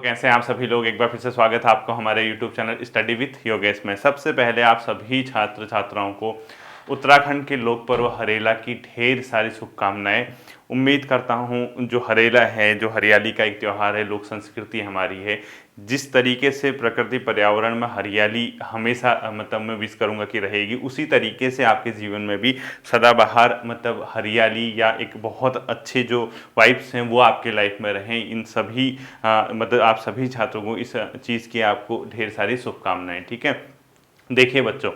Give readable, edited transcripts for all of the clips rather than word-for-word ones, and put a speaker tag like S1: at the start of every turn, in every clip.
S1: कैसे हैं आप सभी लोग। एक बार फिर से स्वागत है आपको हमारे YouTube channel study with Yogesh में। सबसे पहले आप सभी छात्र छात्राओं को उत्तराखंड के लोक पर्व हरेला की ढेर सारी शुभकामनाएं। उम्मीद करता हूं जो हरेला है, जो हरियाली का एक त्यौहार है, लोक संस्कृति हमारी है, जिस तरीके से प्रकृति पर्यावरण में हरियाली हमेशा मतलब मैं विश करूंगा कि रहेगी, उसी तरीके से आपके जीवन में भी सदाबहार मतलब हरियाली या एक बहुत अच्छे जो वाइब्स हैं वो आपके लाइफ में रहें। इन सभी मतलब आप सभी छात्रों को इस चीज़ की आपको ढेर सारी शुभकामनाएं। ठीक है, देखिए बच्चों,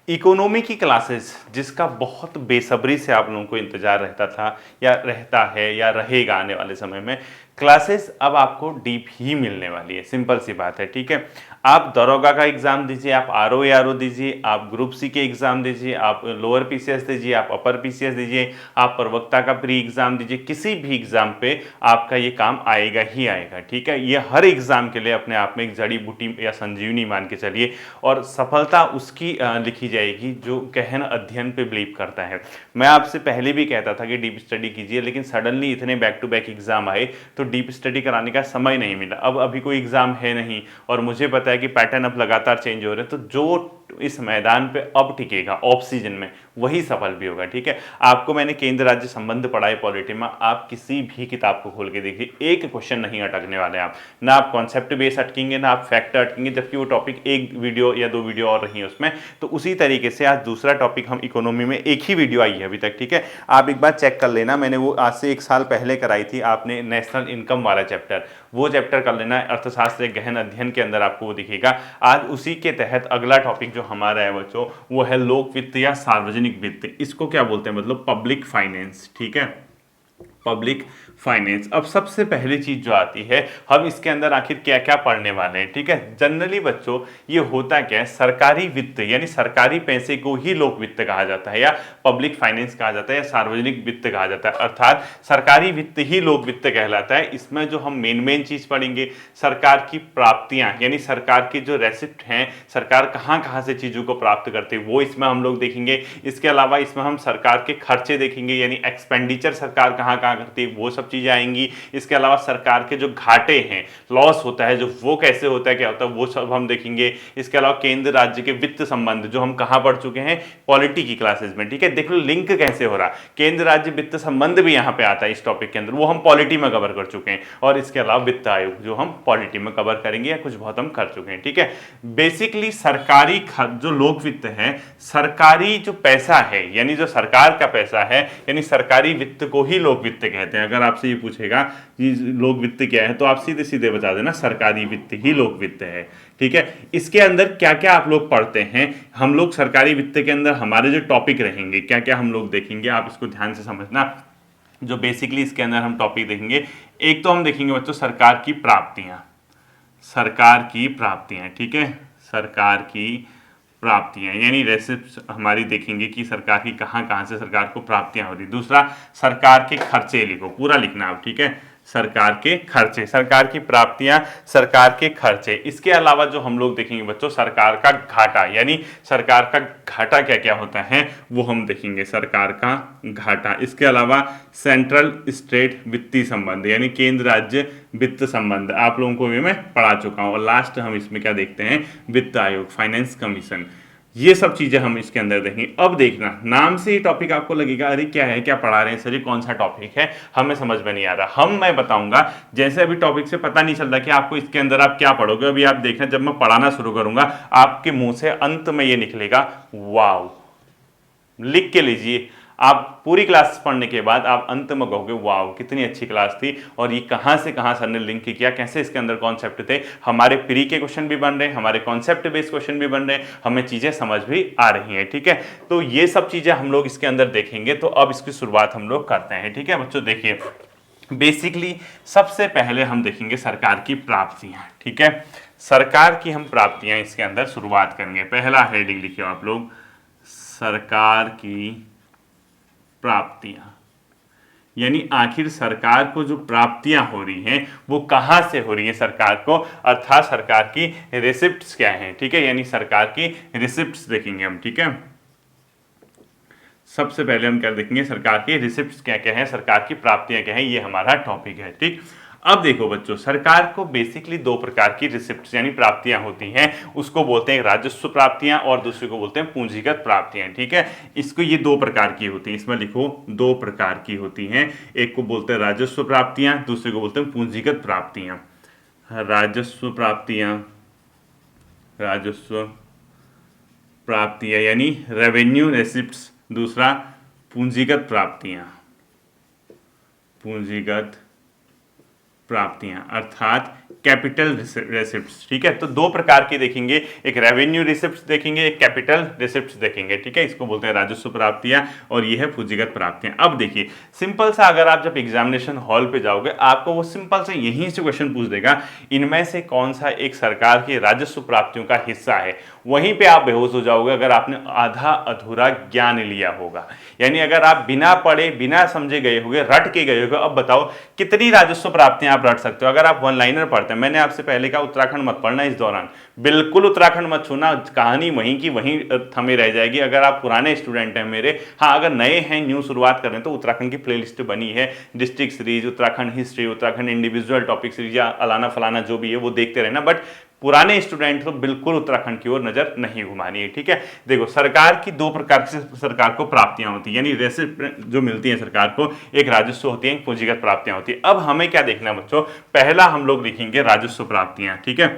S1: इकोनॉमी की क्लासेस जिसका बहुत बेसब्री से आप लोगों को इंतजार रहता था या रहता है या रहेगा आने वाले समय में, क्लासेस अब आपको डीप ही मिलने वाली है। सिंपल सी बात है। ठीक है, आप दरोगा का एग्जाम दीजिए, आप आरओ आरओ दीजिए, आप ग्रुप सी के एग्जाम दीजिए, आप लोअर पीसीएस दीजिए, आप अपर पीसीएस दीजिए, आप प्रवक्ता का प्री एग्जाम दीजिए, किसी भी एग्जाम पे आपका ये काम आएगा ही आएगा। ठीक है, ये हर एग्जाम के लिए अपने आप में एक जड़ी बूटी या संजीवनी मान के चलिए, और सफलता उसकी लिखी जाएगी जो गहन अध्ययन पे बिलीव करता है। मैं आपसे पहले भी कहता था कि डीप स्टडी कीजिए, लेकिन सडनली इतने बैक टू बैक एग्जाम आए तो डीप स्टडी कराने का समय नहीं मिला। अब अभी कोई एग्जाम है नहीं और मुझे पता है कि पैटर्न अब लगातार चेंज हो रहे हैं, तो जो इस मैदान पे अब टिकेगा ऑफ सीजन में वही सफल भी होगा। ठीक है, आपको मैंने केंद्र राज्य संबंध पढ़ाई पॉलिटी में, आप किसी भी किताब को खोल के देखिए, एक क्वेश्चन नहीं अटकने वाले आप, ना आप कॉन्सेप्ट बेस अटकेंगे ना आप फैक्ट अटकेंगे, जबकि वो टॉपिक एक वीडियो या 2 वीडियो और रही है उसमें। तो उसी तरीके से आज दूसरा टॉपिक हम इकोनॉमी में, एक ही वीडियो आई है अभी तक। ठीक है, आप एक बार चेक कर लेना, मैंने वो आज से 1 साल पहले कराई थी, आपने नेशनल इनकम वाला चैप्टर, वो चैप्टर कर लेना है। अर्थशास्त्र गहन अध्ययन के अंदर आपको वो दिखेगा। आज उसी के तहत अगला टॉपिक जो हमारा है बच्चों, वो है लोक वित्त या सार्वजनिक वित्त। इसको क्या बोलते हैं, मतलब पब्लिक फाइनेंस। ठीक है, पब्लिक फाइनेंस। अब सबसे पहली चीज जो आती है, हम इसके अंदर आखिर क्या क्या पढ़ने वाले हैं। ठीक है, जनरली बच्चों ये होता क्या है, सरकारी वित्त यानी सरकारी पैसे को ही लोक वित्त कहा जाता है, या पब्लिक फाइनेंस कहा जाता है, या सार्वजनिक वित्त कहा जाता है। अर्थात सरकारी वित्त ही लोक वित्त कहलाता है। इसमें जो हम मेन चीज पढ़ेंगे, सरकार की प्राप्तियां यानी सरकार की जो रेसिप्ट हैं, सरकार कहां कहां से चीजों को प्राप्त करते हैं, वो इसमें हम लोग देखेंगे। इसके अलावा इसमें हम सरकार के खर्चे देखेंगे, यानी एक्सपेंडिचर सरकार कहां कहां करती है, वो सब चीजें आएंगी। इसके अलावा सरकार के जो घाटे हैं, लॉस होता है जो, वो कैसे होता है, क्या होता है, वो सब हम देखेंगे। इसके अलावा केंद्र राज्य के वित्त संबंध जो हम कहां पढ़ चुके हैं, पॉलिटी की क्लासेस में। ठीक है, देख लो लिंक कैसे हो रहा, केंद्र राज्य वित्त संबंध भी यहां पे आता है इस टॉपिक के अंदर, वो हम पॉलिटी में कवर कर चुके हैं। और इसके अलावा वित्त आयोग जो हम पॉलिटी में कवर करेंगे, या कुछ बहुत हम कर चुके हैं। ठीक है, बेसिकली सरकारी जो लोक वित्त है, सरकारी जो पैसा है यानी जो सरकार का पैसा है, यानी सरकारी वित्त को ही लोक वित्त कहते हैं। अगर आपसे ये पूछेगा कि लोक वित्त क्या है, तो आप सीधे सीधे बता देना सरकारी वित्त ही लोक वित्त है। ठीक है, इसके अंदर क्या क्या आप लोग पढ़ते हैं, हम लोग सरकारी वित्त के अंदर हमारे जो टॉपिक रहेंगे, क्या क्या हम लोग देखेंगे, आप इसको ध्यान से समझना। जो बेसिकली इसके अंदर हम टॉपिक देखेंगे, एक तो हम देखेंगे बच्चों सरकार की प्राप्तियां, सरकार की प्राप्तियां। ठीक है, सरकार की प्राप्तियां यानी रेसिप्ट हमारी देखेंगे कि सरकार की कहां कहां से सरकार को प्राप्तियां हो रही। दूसरा, सरकार के खर्चे लिखो, पूरा लिखना आप। ठीक है, सरकार के खर्चे, सरकार की प्राप्तियां, सरकार के खर्चे। इसके अलावा जो हम लोग देखेंगे बच्चों, सरकार का घाटा, यानी सरकार का घाटा क्या क्या होता है वो हम देखेंगे, सरकार का घाटा। इसके अलावा सेंट्रल स्टेट वित्तीय संबंध यानी केंद्र राज्य वित्त संबंध, आप लोगों को भी मैं पढ़ा चुका हूं। और लास्ट हम इसमें क्या देखते हैं, वित्त आयोग, फाइनेंस कमीशन। ये सब चीजें हम इसके अंदर देखेंगे। अब देखना, नाम से ही टॉपिक आपको लगेगा अरे क्या है, क्या पढ़ा रहे हैं सर, ये कौन सा टॉपिक है, हमें समझ में नहीं आ रहा। मैं बताऊंगा, जैसे अभी टॉपिक से पता नहीं चल रहा कि आपको इसके अंदर आप क्या पढ़ोगे, अभी आप देखना जब मैं पढ़ाना शुरू करूंगा आपके मुंह से अंत में ये निकलेगा वाव। लिख के लीजिए, आप पूरी क्लास पढ़ने के बाद आप अंत में कहोगे वाव कितनी अच्छी क्लास थी, और ये कहां से कहां सर ने लिंक किया, कैसे इसके अंदर कॉन्सेप्ट थे, हमारे प्री के क्वेश्चन भी बन रहे हैं, हमारे कॉन्सेप्ट बेस्ड क्वेश्चन भी बन रहे हैं, हमें चीजें समझ भी आ रही हैं। ठीक है, तो ये सब चीजें हम लोग इसके अंदर देखेंगे। तो अब इसकी शुरुआत हम लोग करते हैं। ठीक है बच्चों, देखिए बेसिकली सबसे पहले हम देखेंगे सरकार की प्राप्तियां। ठीक है, सरकार की हम प्राप्तियां इसके अंदर शुरुआत करेंगे। पहला हेडिंग लिखिए आप लोग, सरकार की प्राप्तियां, यानी आखिर सरकार को जो प्राप्तियां हो रही हैं वो कहां से हो रही हैं सरकार को, अर्थात सरकार की रिसिप्ट्स क्या हैं। ठीक है, यानी सरकार की रिसिप्ट्स देखेंगे हम। ठीक है, सबसे पहले हम क्या देखेंगे, सरकार की रिसिप्ट्स क्या क्या है, सरकार की प्राप्तियां क्या है, ये हमारा टॉपिक है। ठीक, अब देखो बच्चों, सरकार को बेसिकली दो प्रकार की रिसिप्ट यानी प्राप्तियां होती हैं, उसको बोलते हैं राजस्व प्राप्तियां और दूसरे को बोलते हैं पूंजीगत प्राप्तियां। ठीक है, इसको ये दो प्रकार की होती हैं, इसमें लिखो दो प्रकार की होती हैं, एक को बोलते हैं राजस्व प्राप्तियां, दूसरे को बोलते हैं पूंजीगत प्राप्तियां। राजस्व प्राप्तियां, राजस्व प्राप्तियां यानी रेवेन्यू रिसिप्ट्स, दूसरा पूंजीगत प्राप्तियां, पूंजीगत प्राप्तियां अर्थात कैपिटल रिसिप्ट्स। ठीक है, तो दो प्रकार की देखेंगे, एक रेवेन्यू रिसिप्ट्स देखेंगे, एक कैपिटल रिसिप्ट्स देखेंगे। ठीक है, इसको बोलते हैं राजस्व प्राप्तियां और ये है पूंजीगत प्राप्तियां। अब देखिए सिंपल सा, अगर आप जब एग्जामिनेशन हॉल पे जाओगे आपको वो सिंपल से यहीं से क्वेश्चन पूछ देगा, इनमें से कौन सा एक सरकार की राजस्व प्राप्तियों का हिस्सा है। वहीं पे आप बेहोश हो जाओगे अगर आपने आधा अधूरा ज्ञान लिया होगा, यानी अगर आप बिना पढ़े बिना समझे गए होगे, रट के गए होगे। अब बताओ कितनी राजस्व प्राप्तियां आप रट सकते हो। अगर आप वन लाइनर पढ़ते हैं, मैंने आपसे पहले कहा उत्तराखंड मत पढ़ना इस दौरान, बिल्कुल उत्तराखंड मत छूना, कहानी वहीं की वहीं थमी रह जाएगी अगर आप पुराने स्टूडेंट हैं मेरे। हाँ, अगर नए हैं, न्यू शुरुआत कर रहे हैं, तो उत्तराखंड की प्लेलिस्ट बनी है, district series, Uttarakhand history, Uttarakhand individual topic series या अलाना फलाना जो भी है वो देखते रहना। बट पुराने स्टूडेंट तो बिल्कुल उत्तराखंड की ओर नजर नहीं घुमानी है। ठीक है, देखो सरकार की दो प्रकार से सरकार को प्राप्तियां होती हैं, यानी रेसिप्ट जो मिलती हैं सरकार को, एक राजस्व होती है, एक पूंजीगत प्राप्तियां होती है। अब हमें क्या देखना है बच्चों, पहला हम लोग लिखेंगे राजस्व प्राप्तियां। ठीक है,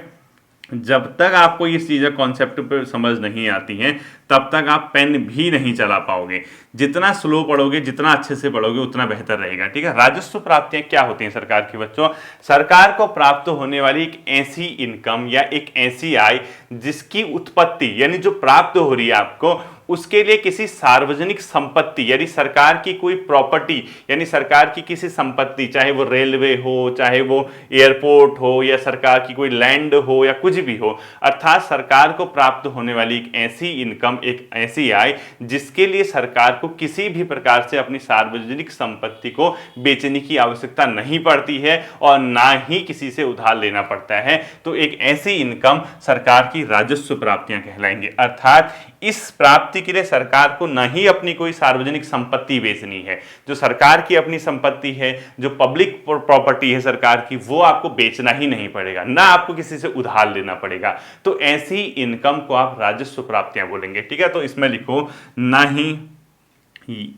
S1: जब तक आपको ये चीजें कॉन्सेप्ट पे समझ नहीं आती हैं तब तक आप पेन भी नहीं चला पाओगे। जितना स्लो पढ़ोगे, जितना अच्छे से पढ़ोगे उतना बेहतर रहेगा। ठीक है, राजस्व प्राप्तियां क्या होती हैं सरकार की बच्चों, सरकार को प्राप्त होने वाली एक ऐसी इनकम या एक ऐसी आय जिसकी उत्पत्ति यानी जो प्राप्त हो रही है आपको, उसके लिए किसी सार्वजनिक संपत्ति यानी सरकार की कोई प्रॉपर्टी यानी सरकार की किसी संपत्ति, चाहे वो रेलवे हो, चाहे वो एयरपोर्ट हो, या सरकार की कोई लैंड हो, या कुछ भी हो, अर्थात सरकार को प्राप्त होने वाली एक ऐसी इनकम, एक ऐसी आय जिसके लिए सरकार को किसी भी प्रकार से अपनी सार्वजनिक संपत्ति को बेचने की आवश्यकता नहीं पड़ती है और ना ही किसी से उधार लेना पड़ता है। तो एक ऐसी इनकम सरकार की राजस्व प्राप्तियां कहलाएंगी। अर्थात इस प्राप्ति के लिए सरकार को न ही अपनी कोई सार्वजनिक संपत्ति बेचनी है, जो सरकार की अपनी संपत्ति है, जो पब्लिक प्रॉपर्टी है सरकार की, वो आपको बेचना ही नहीं पड़ेगा, ना आपको किसी से उधार लेना पड़ेगा। तो ऐसी इनकम को आप राजस्व प्राप्तियां बोलेंगे। ठीक है, तो इसमें लिखो ना ही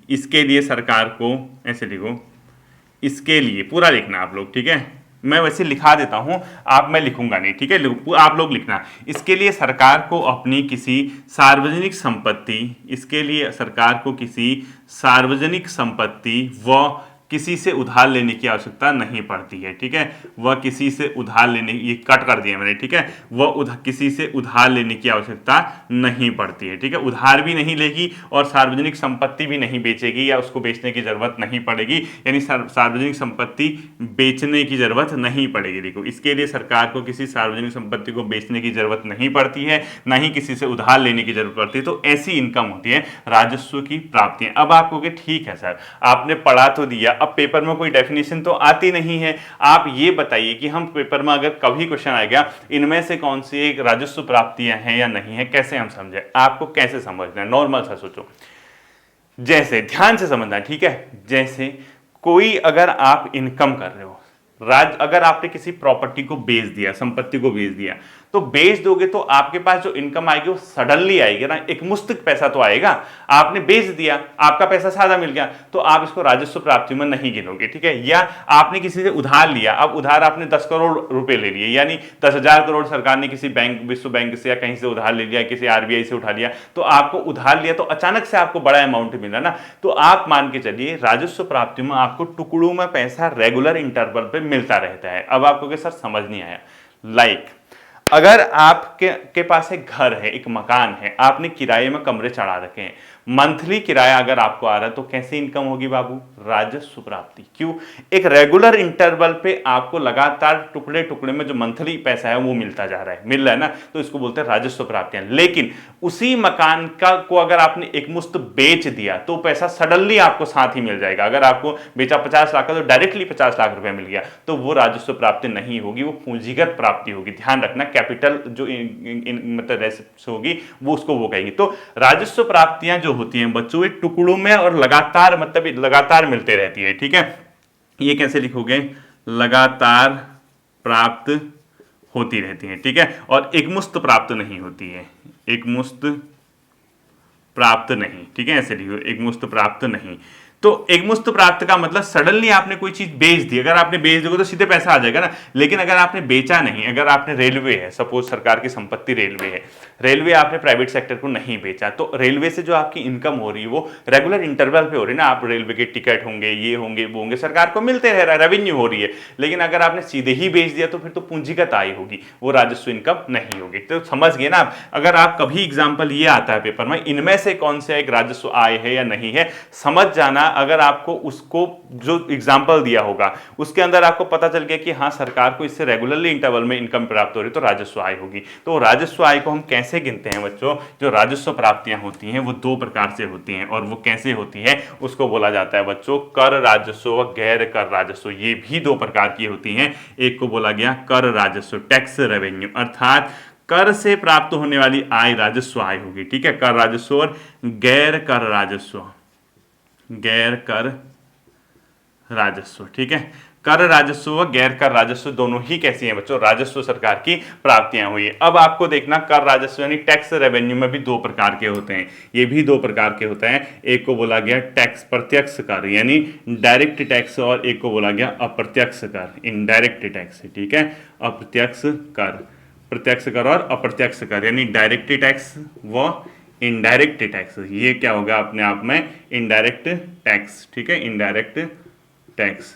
S1: इसके लिए सरकार को, ऐसे लिखो, इसके लिए पूरा लिखना आप लोग। ठीक है, मैं वैसे लिखा देता हूं, मैं लिखूंगा नहीं। ठीक है, आप लोग लिखना, इसके लिए सरकार को अपनी किसी सार्वजनिक संपत्ति, इसके लिए सरकार को किसी सार्वजनिक संपत्ति व किसी से उधार लेने की आवश्यकता नहीं पड़ती है। ठीक है, वह किसी से उधार लेने, ये कट कर दिया मैंने। ठीक है, वह किसी से उधार लेने की आवश्यकता नहीं पड़ती है। ठीक है, उधार भी नहीं लेगी और सार्वजनिक संपत्ति भी नहीं बेचेगी या उसको बेचने की जरूरत नहीं पड़ेगी, यानी सार्वजनिक संपत्ति बेचने की जरूरत नहीं पड़ेगी। देखो, इसके लिए सरकार को किसी सार्वजनिक संपत्ति को बेचने की जरूरत नहीं पड़ती है, ना ही किसी से उधार लेने की जरूरत पड़ती है। तो ऐसी इनकम होती है राजस्व की प्राप्तियां। अब आप कहोगे ठीक है सर, आपने पढ़ा तो दिया, अब पेपर में कोई डेफिनेशन तो आती नहीं है, आप ये बताइए कि हम पेपर में अगर कभी क्वेश्चन आएगा इनमें से कौन सी एक राजस्व प्राप्तियां हैं या नहीं है, कैसे हम समझे, आपको कैसे समझना है, नॉर्मल सा सोचो, जैसे ध्यान से समझना। ठीक है, जैसे कोई अगर आप इनकम कर रहे हो, अगर आपने किसी प्रॉपर्टी को बेच दिया, संपत्ति को बेच दिया, तो बेच दोगे तो आपके पास जो इनकम आएगी वो सडनली आएगी ना, एक मुश्त पैसा तो आएगा। आपने बेच दिया, आपका पैसा सादा मिल गया, तो आप इसको राजस्व प्राप्ति में नहीं गिनोगे। ठीक है, या आपने किसी से उधार लिया, अब उधार आपने 10 करोड़ रुपए ले लिए, यानी 10,000 करोड़ सरकार ने किसी बैंक, विश्व बैंक से या कहीं से उधार ले लिया, किसी आरबीआई से उठा लिया, तो आपको उधार लिया तो अचानक से आपको बड़ा अमाउंट मिला ना, तो आप मान के चलिए राजस्व प्राप्ति में आपको टुकड़ों में पैसा रेगुलर इंटरवल पे मिलता रहता है। अब आपको सर समझ नहीं आया, लाइक अगर आपके पास एक घर है, एक मकान है, आपने किराए में कमरे चढ़ा रखे हैं, मंथली किराया अगर आपको आ रहा है तो कैसे इनकम होगी बाबू, राजस्व प्राप्ति। क्यों, एक रेगुलर इंटरवल पे आपको लगातार टुकड़े टुकड़े में जो मंथली पैसा है वो मिलता जा रहा है, मिल रहा है ना, तो इसको बोलते हैं राजस्व प्राप्तियां। लेकिन उसी मकान को अगर आपने एक मुश्त बेच दिया तो पैसा सडनली आपको साथ ही मिल जाएगा। अगर आपको बेचा 50 लाख का तो डायरेक्टली 50 लाख रुपए मिल गया, तो वो राजस्व प्राप्ति नहीं होगी, वो पूंजीगत प्राप्ति होगी। ध्यान रखना, कैपिटल जो मतलब रेसिप्ट होगी वो उसको वो कहेंगे। तो राजस्व प्राप्तियां जो होती हैं बच्चों, ये टुकड़ों में और लगातार, मतलब लगातार मिलते रहती है। ठीक है, ये कैसे लिखोगे, लगातार प्राप्त होती रहती हैं, ठीक है, और एकमुश्त प्राप्त नहीं होती है, एकमुश्त प्राप्त नहीं, ठीक है, ऐसे लिखो, एकमुश्त प्राप्त नहीं। तो एकमुश्त प्राप्त का मतलब सडनली आपने कोई चीज बेच दी, अगर आपने बेच दोगे तो सीधे पैसा आ जाएगा ना, लेकिन अगर आपने बेचा नहीं, अगर आपने रेलवे है, सपोज सरकार की संपत्ति रेलवे है, रेलवे आपने प्राइवेट सेक्टर को नहीं बेचा, तो रेलवे से जो आपकी इनकम हो रही है वो रेगुलर इंटरवल पे हो रही है ना, आप रेलवे के टिकट होंगे, ये होंगे, वो होंगे, सरकार को मिलते रह रहा है, रेवेन्यू हो रही है। लेकिन अगर आपने सीधे ही बेच दिया तो फिर तो पूंजीगत आय होगी, वो राजस्व इनकम नहीं होगी। तो समझ गए ना आप, अगर आप कभी एग्जाम्पल ये आता है पेपर में, इनमें से कौन सा एक राजस्व आय है या नहीं है, समझ जाना। अगर आपको उसको जो एग्जाम्पल दिया होगा उसके अंदर आपको पता चल गया कि हाँ सरकार को इससे रेगुलरली इंटरवल में इनकम प्राप्त हो रही, तो राजस्व आय होगी। तो राजस्व आय को हम कैसे गिनते हैं बच्चों? जो राजस्व प्राप्तियां होती हैं वो दो प्रकार से होती हैं, और वो कैसे होती है उसको बोला जाता है बच्चों कर राजस्व व गैर कर राजस्व। ये भी दो प्रकार की होती हैं। एक को बोला गया कर राजस्व, टैक्स रेवेन्यू, अर्थात कर से प्राप्त होने वाली आय राजस्व आय होगी, ठीक है, कर राजस्व। और गैर कर राजस्व, गैर कर राजस्व, ठीक है, कर राजस्व व गैर कर राजस्व दोनों ही कैसी हैं बच्चों? राजस्व सरकार की प्राप्तियां हुई है। अब आपको देखना कर राजस्व यानी टैक्स रेवेन्यू में भी दो प्रकार के होते हैं, ये भी दो प्रकार के होते हैं। एक को बोला गया टैक्स प्रत्यक्ष कर यानी डायरेक्ट टैक्स, और एक को बोला गया अप्रत्यक्ष कर, इनडायरेक्ट टैक्स, ठीक है, अप्रत्यक्ष कर, प्रत्यक्ष कर और अप्रत्यक्ष कर यानी डायरेक्ट टैक्स व इनडायरेक्ट टैक्स। ये क्या होगा अपने आप में? इनडायरेक्ट टैक्स, ठीक है, इनडायरेक्ट टैक्स।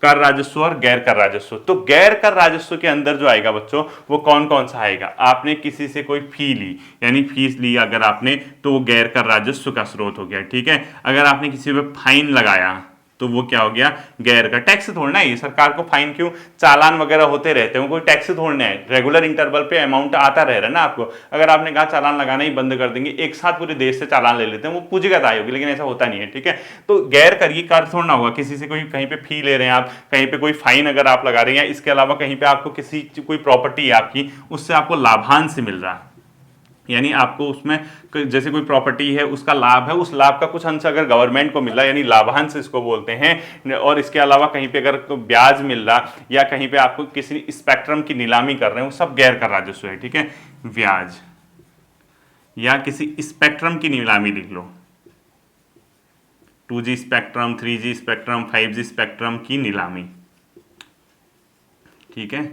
S1: कर राजस्व और गैर कर राजस्व। तो गैर कर राजस्व के अंदर जो आएगा बच्चों वो कौन कौन सा आएगा? आपने किसी से कोई फी ली यानी फीस ली अगर आपने, तो वो गैर कर राजस्व का स्रोत हो गया, ठीक है। अगर आपने किसी पे फाइन लगाया तो वो क्या हो गया? गैर का। टैक्स थोड़ना है ये, सरकार को फाइन क्यों, चालान वगैरह होते रहते हैं, कोई टैक्स थोड़ना है, रेगुलर इंटरवल पे अमाउंट आता रह रहा है ना आपको। अगर आपने कहा चालान लगाना ही बंद कर देंगे, एक साथ पूरे देश से चालान ले लेते हैं, वो पूंजीगत आय होगी, लेकिन ऐसा होता नहीं है, ठीक है। तो गैर कर, ये कर थोड़ना होगा, किसी से कोई कहीं पे फी ले रहे हैं आप, कहीं पे कोई फाइन अगर आप लगा रहे हैं, इसके अलावा कहीं पे आपको किसी कोई प्रॉपर्टी है आपकी, उससे आपको लाभांश मिल रहा है, यानी आपको उसमें जैसे कोई प्रॉपर्टी है उसका लाभ है, उस लाभ का कुछ अंश अगर गवर्नमेंट को मिल रहा है यानी लाभांश इसको बोलते हैं। और इसके अलावा कहीं पे अगर तो ब्याज मिल रहा या कहीं पे आपको किसी स्पेक्ट्रम की नीलामी कर रहे हैं, वो सब गैर कर राजस्व है, ठीक है। ब्याज या किसी स्पेक्ट्रम की नीलामी लिख लो, 2G spectrum, 3G spectrum, 5G spectrum की नीलामी, ठीक है,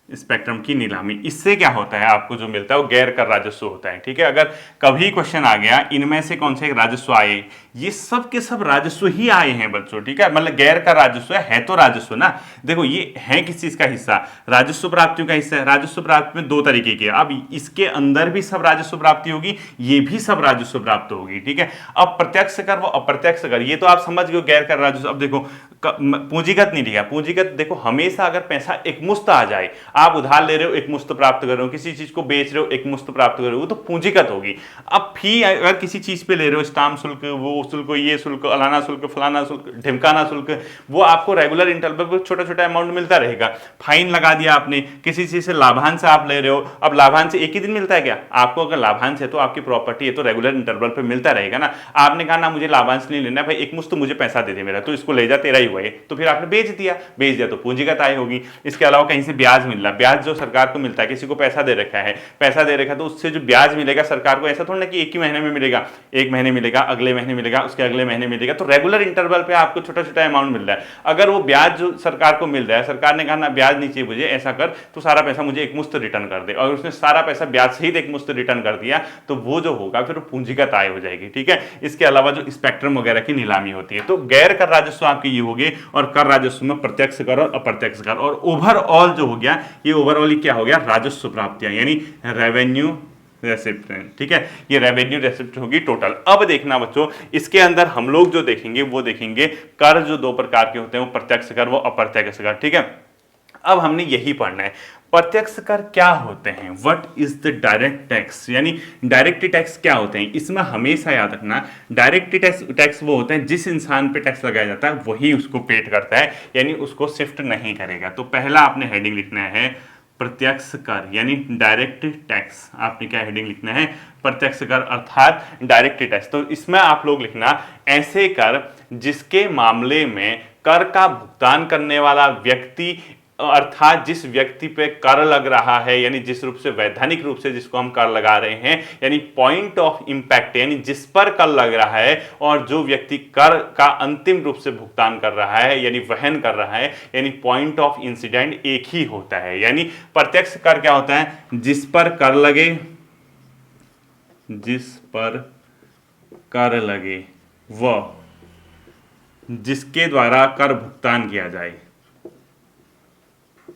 S1: स्पेक्ट्रम की नीलामी। इससे क्या होता है, आपको जो मिलता है वो गैर कर राजस्व होता है, ठीक है। अगर कभी क्वेश्चन आ गया इनमें से कौन से एक राजस्व आए, ये सब के सब राजस्व ही आए हैं बच्चों, ठीक है। मतलब गैर का राजस्व है तो राजस्व ना, देखो ये है किस चीज का हिस्सा, राजस्व प्राप्तियों का हिस्सा है। राजस्व प्राप्ति में दो तरीके की है, अब इसके अंदर भी सब राजस्व प्राप्ति होगी, ये भी सब राजस्व प्राप्त होगी, ठीक है। अब प्रत्यक्ष कर वो अप्रत्यक्ष कर, ये तो आप समझ गए गैर कर राजस्व। अब देखो पूंजीगत नहीं लिखा, पूंजीगत देखो हमेशा अगर पैसा एक मुश्त आ जाए, आप उधार ले रहे हो एक मुश्त प्राप्त कर रहे हो, किसी चीज को बेच रहे हो एक मुश्त प्राप्त कर रहे हो, वो तो पूंजीगत होगी। अब फी अगर किसी चीज पे ले रहे हो, स्टाम्प शुल्क, वो शुल्क, ये शुल्क, अलाना शुल्क, फलाना शुल्क, ढिमकाना शुल्क, वो आपको रेगुलर इंटरवल पर छोटा छोटा अमाउंट मिलता रहेगा। फाइन लगा दिया आपने, किसी चीज से लाभांश आप ले रहे हो, अब लाभांश एक ही दिन मिलता है क्या आपको? अगर लाभांश है तो आपकी प्रॉपर्टी है तो रेगुलर इंटरवल पे मिलता रहेगा ना। आपने कहा ना मुझे लाभांश नहीं लेना भाई, एक मुश्त मुझे पैसा दे दे मेरा, तो इसको ले जा, तेरा ही हुआ है, तो फिर आपने बेच दिया तो पूंजीगत आय होगी। इसके अलावा कहीं से ब्याज मिल रहा, ब्याज जो सरकार को मिलता है, किसी को पैसा दे रखा है, पैसा दे रखा है, तो उससे जो ब्याज मिलेगा सरकार को, ऐसा थोड़ा ना कि एक ही महीने में मिलेगा, एक महीने मिलेगा, अगले महीने मिलेगा, उसके अगले महीने मिलेगा, तो रेगुलर इंटरवल पे आपको छोटा छोटा अमाउंट मिल रहा है। अगर वो ब्याज जो सरकार को मिल रहा है, सरकार ने कहा ना ब्याज नहीं चाहिए मुझे, ऐसा कर तो सारा पैसा मुझे एक मुश्त रिटर्न कर दे, और उसने सारा पैसा ब्याज सहित एक मुश्त रिटर्न कर दिया, तो वो जो होगा फिर पूंजीगत आय हो जाएगी, ठीक है। इसके अलावा जो स्पेक्ट्रम वगैरह की नीलामी होती है, तो गैर कर राजस्व आपके ये हो गए, और कर राजस्व में प्रत्यक्ष कर और अप्रत्यक्ष कर, और ओवरऑल जो हो गया, ये ओवरऑल क्या हो गया? राजस्व प्राप्तियां यानी रेवेन्यू रेसिप्ट, ठीक है, ये रेवेन्यू रेसिप्ट होगी टोटल। अब देखना बच्चों, इसके अंदर हम लोग जो देखेंगे वो देखेंगे कर जो दो प्रकार के होते हैं, वो प्रत्यक्ष कर, वो अप्रत्यक्ष कर, ठीक है। अब हमने यही पढ़ना है प्रत्यक्ष कर क्या होते हैं, what is the direct tax, यानी डायरेक्ट टैक्स क्या होते हैं। इसमें हमेशा याद रखना डायरेक्ट टैक्स वो होते हैं जिस इंसान पे टैक्स लगाया जाता है वही उसको पेड करता है, यानी उसको शिफ्ट नहीं करेगा। तो पहला आपने हेडिंग लिखना है प्रत्यक्ष कर यानी डायरेक्ट टैक्स। आपने क्या हेडिंग लिखना है? प्रत्यक्ष कर अर्थात डायरेक्ट टैक्स। तो इसमें आप लोग लिखना ऐसे कर जिसके मामले में कर का भुगतान करने वाला व्यक्ति अर्थात जिस व्यक्ति पे कर लग रहा है, यानी जिस रूप से वैधानिक रूप से जिसको हम कर लगा रहे हैं, यानी पॉइंट ऑफ इंपैक्ट, यानी जिस पर कर लग रहा है, और जो व्यक्ति कर का अंतिम रूप से भुगतान कर रहा है यानी वहन कर रहा है, यानी पॉइंट ऑफ इंसिडेंट एक ही होता है। यानी प्रत्यक्ष कर क्या होता है? जिस पर कर लगे, जिस पर कर लगे वह जिसके द्वारा कर भुगतान किया जाए,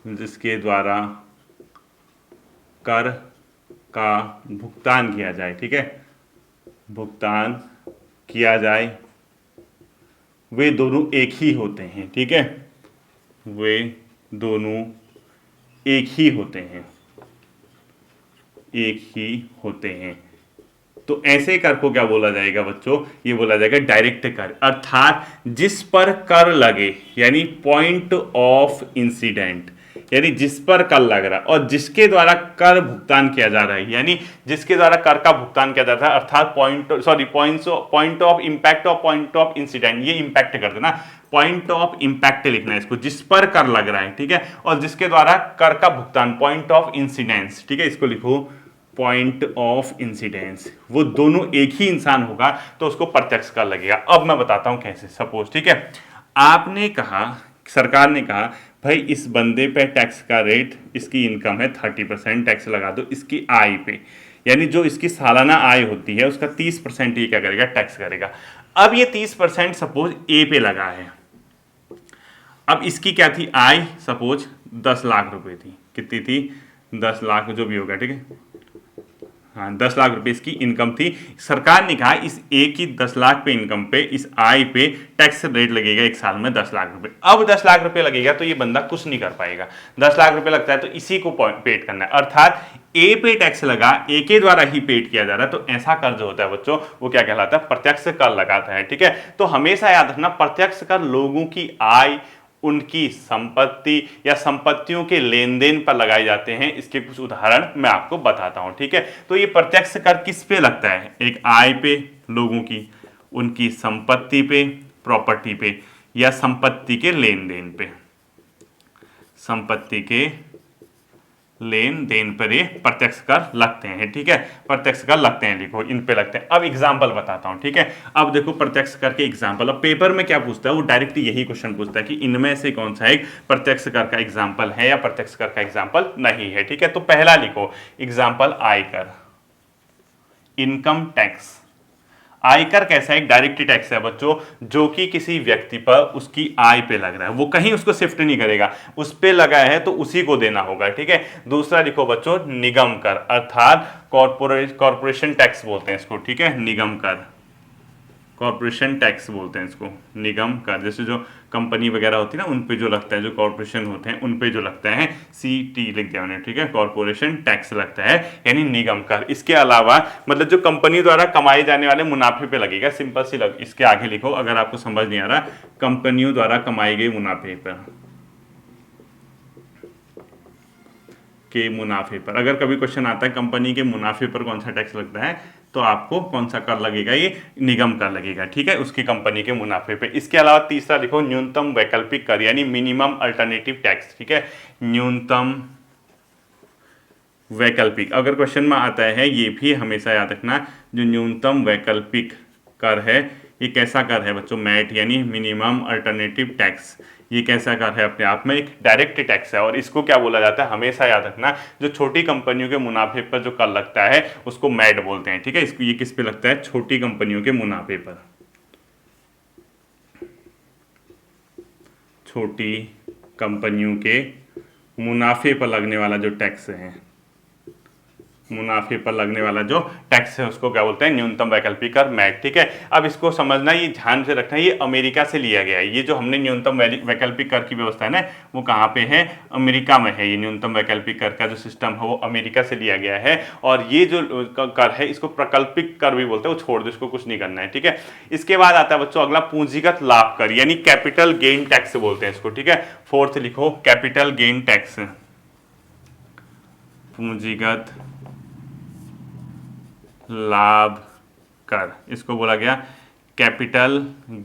S1: जिसके द्वारा कर का भुगतान किया जाए, ठीक है, भुगतान किया जाए, वे दोनों एक ही होते हैं, ठीक है, वे दोनों एक ही होते हैं, एक ही होते हैं। तो ऐसे कर को क्या बोला जाएगा बच्चों? ये बोला जाएगा डायरेक्ट कर, अर्थात जिस पर कर लगे, यानी पॉइंट ऑफ इंसिडेंट, यानी जिस पर कर लग रहा है और जिसके द्वारा कर भुगतान किया जा रहा है, यानी जिसके द्वारा कर का भुगतान किया जाता है, अर्थात पॉइंट ऑफ इंपैक्ट और पॉइंट ऑफ इंसिडेंट, ये इंपैक्ट कर देना, पॉइंट ऑफ इंपैक्ट लिखना है इसको, जिस पर कर लग रहा है, ठीक है, और जिसके द्वारा कर का भुगतान, पॉइंट ऑफ इंसिडेंस, ठीक है, इसको लिखो पॉइंट ऑफ इंसिडेंस, वो दोनों एक ही इंसान होगा तो उसको प्रत्यक्ष कर लगेगा। अब मैं बताता हूं कैसे। सपोज, ठीक है, आपने कहा, सरकार ने कहा भाई इस बंदे पे टैक्स का रेट, इसकी इनकम है 30% टैक्स लगा दो इसकी आय पे, यानी जो इसकी सालाना आय होती है उसका 30% ये क्या करेगा? टैक्स करेगा। अब ये 30% सपोज ए पे लगा है। अब इसकी क्या थी आय? सपोज 10 लाख रुपए थी। कितनी थी? 10 लाख, जो भी होगा, ठीक है, हाँ 10 लाख रुपए इसकी इनकम थी। सरकार ने कहा इस ए की 10 लाख पे इनकम पे, इस आय पे टैक्स रेट लगेगा एक साल में 10 लाख रुपए। अब 10 लाख रुपए लगेगा तो ये बंदा कुछ नहीं कर पाएगा। 10 लाख रुपए लगता है तो इसी को पेड करना है, अर्थात ए पे टैक्स लगा, ए के द्वारा ही पेड किया जा रहा है। तो ऐसा कर जो होता है बच्चों वो क्या कहलाता है? प्रत्यक्ष कर लगाता है, ठीक है। तो हमेशा याद रखना प्रत्यक्ष कर लोगों की आय, उनकी संपत्ति या संपत्तियों के लेन देन पर लगाए जाते हैं। इसके कुछ उदाहरण मैं आपको बताता हूं, ठीक है। तो ये प्रत्यक्ष कर किस पे लगता है? एक आय पे लोगों की, उनकी संपत्ति पे, प्रॉपर्टी पे, या संपत्ति के लेन देन पे, संपत्ति के लेन देन पर ये प्रत्यक्ष कर लगते हैं, ठीक है। प्रत्यक्ष कर लगते हैं, लिखो इन पे लगते हैं। अब एग्जांपल बताता हूं, ठीक है। अब देखो प्रत्यक्ष कर के एग्जांपल, अब पेपर में क्या पूछता है वो डायरेक्ट यही क्वेश्चन पूछता है कि इनमें से कौन सा एक प्रत्यक्ष कर का एग्जांपल है या प्रत्यक्ष कर का एग्जांपल नहीं है, ठीक है। तो पहला लिखो एग्जांपल आयकर, इनकम टैक्स। आयकर कैसा है? एक डायरेक्ट टैक्स है बच्चों, जो कि किसी व्यक्ति पर उसकी आय पे लग रहा है, वो कहीं उसको शिफ्ट नहीं करेगा, उस पे लगा है तो उसी को देना होगा, ठीक है। दूसरा लिखो बच्चों निगम कर, अर्थात कॉर्पोरेशन टैक्स बोलते हैं इसको, ठीक है, निगम कर, कॉर्पोरेशन टैक्स बोलते हैं इसको, निगम कर। जैसे जो कंपनी वगैरह होती है ना उन पे जो लगता है, जो कॉर्पोरेशन होते हैं उन पे जो लगता है, CT लिख दिया मैंने, ठीक है, कॉर्पोरेशन टैक्स लगता है, यानी निगम कर। इसके अलावा मतलब जो कंपनी द्वारा कमाए जाने वाले मुनाफे पे लगेगा, सिंपल सी इसके आगे लिखो अगर आपको समझ नहीं आ रहा, कंपनियों द्वारा कमाए गए मुनाफे पर, के मुनाफे पर। अगर कभी क्वेश्चन आता है कंपनी के मुनाफे पर कौन सा टैक्स लगता है, तो आपको कौन सा कर लगेगा? ये निगम कर लगेगा, ठीक है, उसकी कंपनी के मुनाफे पे। इसके अलावा तीसरा लिखो न्यूनतम वैकल्पिक कर, यानी मिनिमम अल्टरनेटिव टैक्स, ठीक है, न्यूनतम वैकल्पिक। अगर क्वेश्चन में आता है ये भी हमेशा याद रखना, जो न्यूनतम वैकल्पिक कर है ये कैसा कर है बच्चों? मैट, यानी मिनिमम अल्टरनेटिव टैक्स। ये कैसा कर है? अपने आप में एक डायरेक्ट टैक्स है, और इसको क्या बोला जाता है? हमेशा याद रखना, जो छोटी कंपनियों के मुनाफे पर जो कर लगता है उसको मैट बोलते हैं, ठीक है। इसको ये किस पे लगता है? छोटी कंपनियों के मुनाफे पर, छोटी कंपनियों के मुनाफे पर लगने वाला जो टैक्स है, मुनाफे पर लगने वाला जो टैक्स है उसको क्या बोलते हैं? न्यूनतम वैकल्पिक कर, मैट, ठीक है। अब इसको समझना, ये ध्यान से रखना, ये अमेरिका से लिया गया है। ये जो हमने न्यूनतम वैकल्पिक कर की व्यवस्था है ना, वो कहाँ पे है? अमेरिका में है। ये न्यूनतम वैकल्पिक कर का जो सिस्टम है वो अमेरिका से लिया गया है, और ये जो कर है इसको प्रकल्पिक कर भी बोलते हैं। वो छोड़ दो, इसको कुछ नहीं करना है, ठीक है। इसके बाद आता है बच्चों अगला पूंजीगत लाभ कर, यानी कैपिटल गेन टैक्स बोलते हैं इसको, ठीक है। फोर्थ लिखो कैपिटल गेन टैक्स, पूंजीगत लाभ कर, इसको बोला गया कैपिटल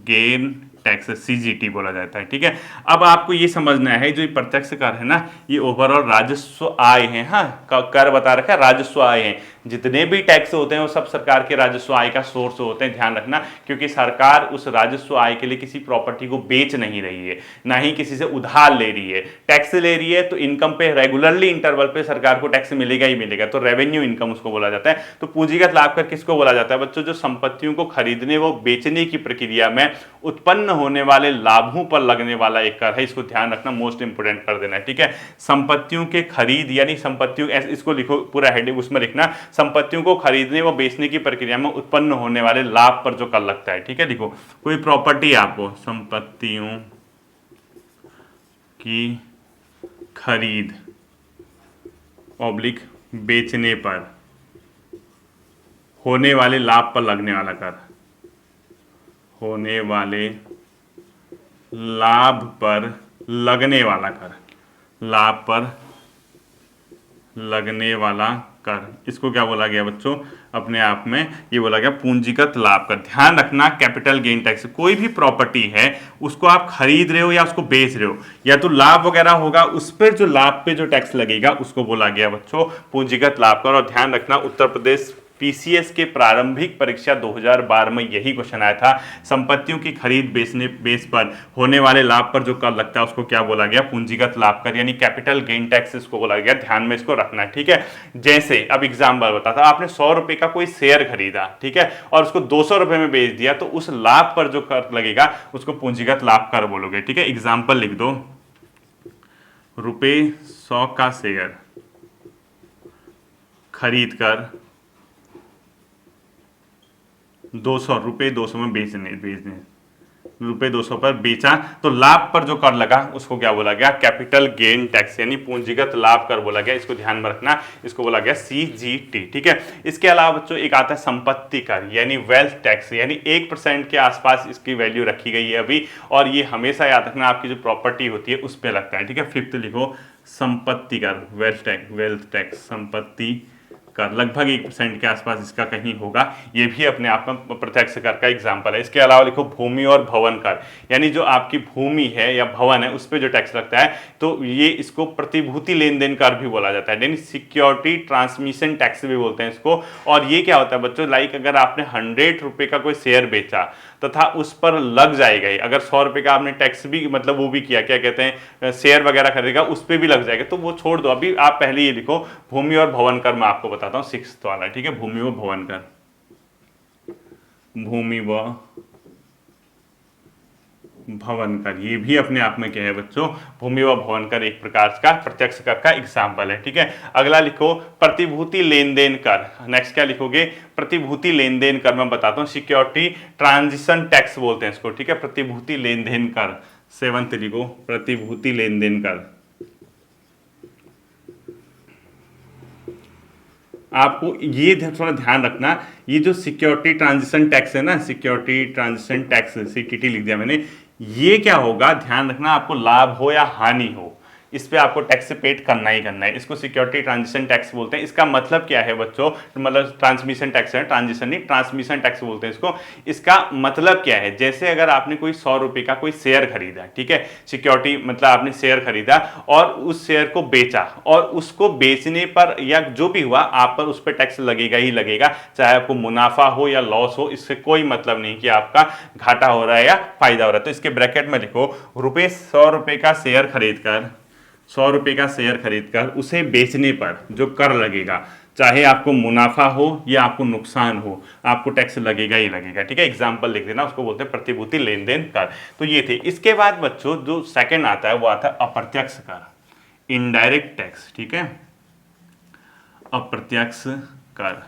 S1: गेन टैक्स, सीजीटी बोला जाता है, ठीक है। अब आपको ये समझना है जो प्रत्यक्ष कर है ना, ये ओवरऑल राजस्व आय है। हाँ, कर बता रखा है, राजस्व आय है। जितने भी टैक्स होते हैं वो सब सरकार के राजस्व आय का सोर्स होते हैं, ध्यान रखना, क्योंकि सरकार उस राजस्व आय के लिए किसी प्रॉपर्टी को बेच नहीं रही है, ना ही किसी से उधार ले रही है। टैक्स ले रही है तो इनकम पे रेगुलरली इंटरवल पे सरकार को टैक्स मिलेगा ही मिलेगा, तो रेवेन्यू इनकम उसको बोला जाता है। तो पूंजीगत लाभ कर किसको बोला जाता है बच्चों? जो संपत्तियों को खरीदने व बेचने की प्रक्रिया में उत्पन्न होने वाले लाभों पर लगने वाला एक कर है। इसको ध्यान रखना, मोस्ट इंपोर्टेंट कर देना है, ठीक है। संपत्तियों के खरीद यानी संपत्तियों, इसको लिखो पूरा हेडिंग उसमें लिखना, संपत्तियों को खरीदने व बेचने की प्रक्रिया में उत्पन्न होने वाले लाभ पर जो कर लगता है, ठीक है। लिखो कोई प्रॉपर्टी आपको संपत्तियों की खरीद ऑब्लिक बेचने पर होने वाले लाभ पर लगने वाला कर, होने वाले लाभ पर लगने वाला कर, लाभ पर लगने वाला कर, इसको क्या बोला गया बच्चों? अपने आप में ये बोला गया पूंजीगत लाभ कर। ध्यान रखना, कैपिटल गेन टैक्स, कोई भी प्रॉपर्टी है उसको आप खरीद रहे हो या उसको बेच रहे हो, या तो लाभ वगैरह होगा, उस पर जो लाभ पे जो टैक्स लगेगा उसको बोला गया बच्चों पूंजीगत लाभ कर। और ध्यान रखना, उत्तर प्रदेश पीसीएस के प्रारंभिक परीक्षा 2012 में यही क्वेश्चन आया था, संपत्तियों की खरीद बेस पर होने वाले लाभ पर जो कर लगता है उसको क्या बोला गया? पूंजीगत लाभ कर, यानी कैपिटल गेन टैक्स इसको बोला गया। ध्यान में इसको रखना है, ठीक है। जैसे अब एग्जाम्पल बताता, आपने 100 रुपए का कोई शेयर खरीदा, ठीक है, और उसको 200 रुपए में बेच दिया, तो उस लाभ पर जो कर लगेगा उसको पूंजीगत लाभ कर बोलोगे, ठीक है। एग्जाम्पल लिख दो, रुपए 100 का शेयर खरीद कर 200 रुपये 200 में बेचने रुपये 200 पर बेचा, तो लाभ पर जो कर लगा उसको क्या बोला गया? कैपिटल गेन टैक्स, यानी पूंजीगत लाभ कर बोला गया। इसको ध्यान में रखना, इसको बोला गया सीजीटी, ठीक है। इसके अलावा बच्चों एक आता है संपत्ति कर, यानी वेल्थ टैक्स, यानी 1% के आसपास इसकी वैल्यू रखी गई है अभी, और ये हमेशा याद रखना आपकी जो प्रॉपर्टी होती है उस पर लगता है, ठीक है। फिफ्थ लिखो संपत्ति कर, वेल्थ टैक्स, संपत्ति कर, लगभग 1% के आसपास इसका कहीं होगा, ये भी अपने आप में प्रत्यक्ष कर का एग्जाम्पल है। इसके अलावा लिखो भूमि और भवन कर, यानी जो आपकी भूमि है या भवन है उस पर जो टैक्स लगता है, तो ये इसको प्रतिभूति लेन देन कर भी बोला जाता है, यानी सिक्योरिटी ट्रांसमिशन टैक्स भी बोलते हैं इसको। और ये क्या होता है बच्चों? लाइक अगर आपने 100 रुपए का कोई शेयर बेचा तथा उस पर लग जाएगा ही, अगर 100 रुपए का आपने टैक्स भी मतलब वो भी किया, क्या कहते हैं, शेयर वगैरह खरीदेगा, उस पर भी लग जाएगा, तो वो छोड़ दो। अभी आप पहले ये लिखो भूमि और भवन कर, मैं आपको बताता हूँ 6th वाला, ठीक है। भूमि व भवन कर, भूमि व भवन कर, ये भी अपने आप में क्या है बच्चों? भूमि व भवन कर एक प्रकार का प्रत्यक्ष कर का एग्जाम्पल है, ठीक है। अगला लिखो प्रतिभूति लेन देन कर। नेक्स्ट क्या लिखोगे? प्रतिभूति लेन देन कर, मैं बताता हूँ, सिक्योरिटी ट्रांजिशन टैक्स बोलते हैं इसको, ठीक है। प्रतिभूति लेन देन कर, 7th लिखो प्रतिभूति लेन देन कर। आपको ये थोड़ा ध्यान रखना, ये जो सिक्योरिटी ट्रांजिशन टैक्स है ना, सिक्योरिटी ट्रांजिशन टैक्स सीटीटी लिख दिया मैंने, ये क्या होगा? ध्यान रखना, आपको लाभ हो या हानि हो, इस पे आपको टैक्स पेड करना ही करना है। इसको सिक्योरिटी ट्रांजिशन टैक्स बोलते हैं। इसका मतलब क्या है बच्चों? मतलब ट्रांसमिशन टैक्स है, ट्रांजिशन नहीं, ट्रांसमिशन टैक्स बोलते हैं इसको। इसका मतलब क्या है? जैसे अगर आपने कोई 100 रुपए का कोई शेयर खरीदा, ठीक है, सिक्योरिटी मतलब आपने शेयर खरीदा और उस शेयर को बेचा, और उसको बेचने पर या जो भी हुआ आप पर उस पर टैक्स लगेगा ही लगेगा, चाहे आपको मुनाफा हो या लॉस हो, इससे कोई मतलब नहीं कि आपका घाटा हो रहा है या फायदा हो रहा है। तो इसके ब्रैकेट में लिखो, रुपये 100 रुपए का शेयर खरीद कर, 100 रुपए का शेयर खरीदकर उसे बेचने पर जो कर लगेगा, चाहे आपको मुनाफा हो या आपको नुकसान हो, आपको टैक्स लगेगा ही लगेगा, ठीक है। एग्जाम्पल लिख देना, उसको बोलते हैं प्रतिभूति लेन देन कर। तो ये थे। इसके बाद बच्चों जो सेकंड आता है वो आता है अप्रत्यक्ष कर, इनडायरेक्ट टैक्स, ठीक है। अप्रत्यक्ष कर,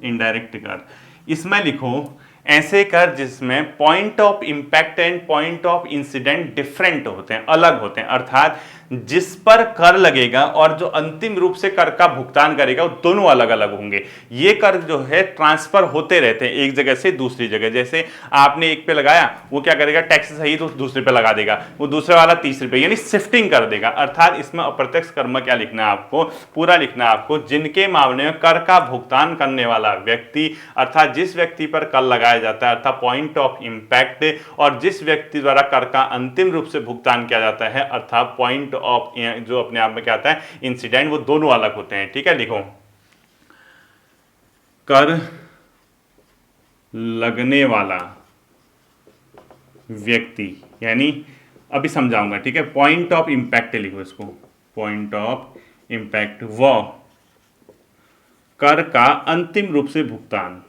S1: इनडायरेक्ट कर, इसमें लिखो ऐसे कर जिसमें point of impact and point of incident different होते हैं, अलग होते हैं। अर्थात जिस पर कर लगेगा और जो अंतिम रूप से कर का भुगतान करेगा वो दोनों अलग अलग होंगे। ये कर जो है ट्रांसफर होते रहते हैं एक जगह से दूसरी जगह। जैसे आपने एक पे लगाया, वो क्या करेगा, टैक्स सही तो दूसरे पे लगा देगा, वो दूसरे वाला तीसरे पे, यानी शिफ्टिंग कर देगा। अर्थात इसमें अप्रत्यक्ष कर में क्या लिखना है आपको, पूरा लिखना है आपको, जिनके मामले में कर का भुगतान करने वाला व्यक्ति, अर्थात जिस व्यक्ति पर कर लगाया जाता है, अर्थात पॉइंट ऑफ इंपैक्ट, और जिस व्यक्ति द्वारा कर का अंतिम रूप से भुगतान किया जाता है, अर्थात पॉइंट ऑफ जो अपने आप में क्या आता है इंसिडेंट, वो दोनों अलग होते हैं। ठीक है, लिखो, कर लगने वाला व्यक्ति, यानी अभी समझाऊंगा, ठीक है। पॉइंट ऑफ इंपैक्ट लिखो इसको, पॉइंट ऑफ इंपैक्ट, व कर का अंतिम रूप से भुगतान,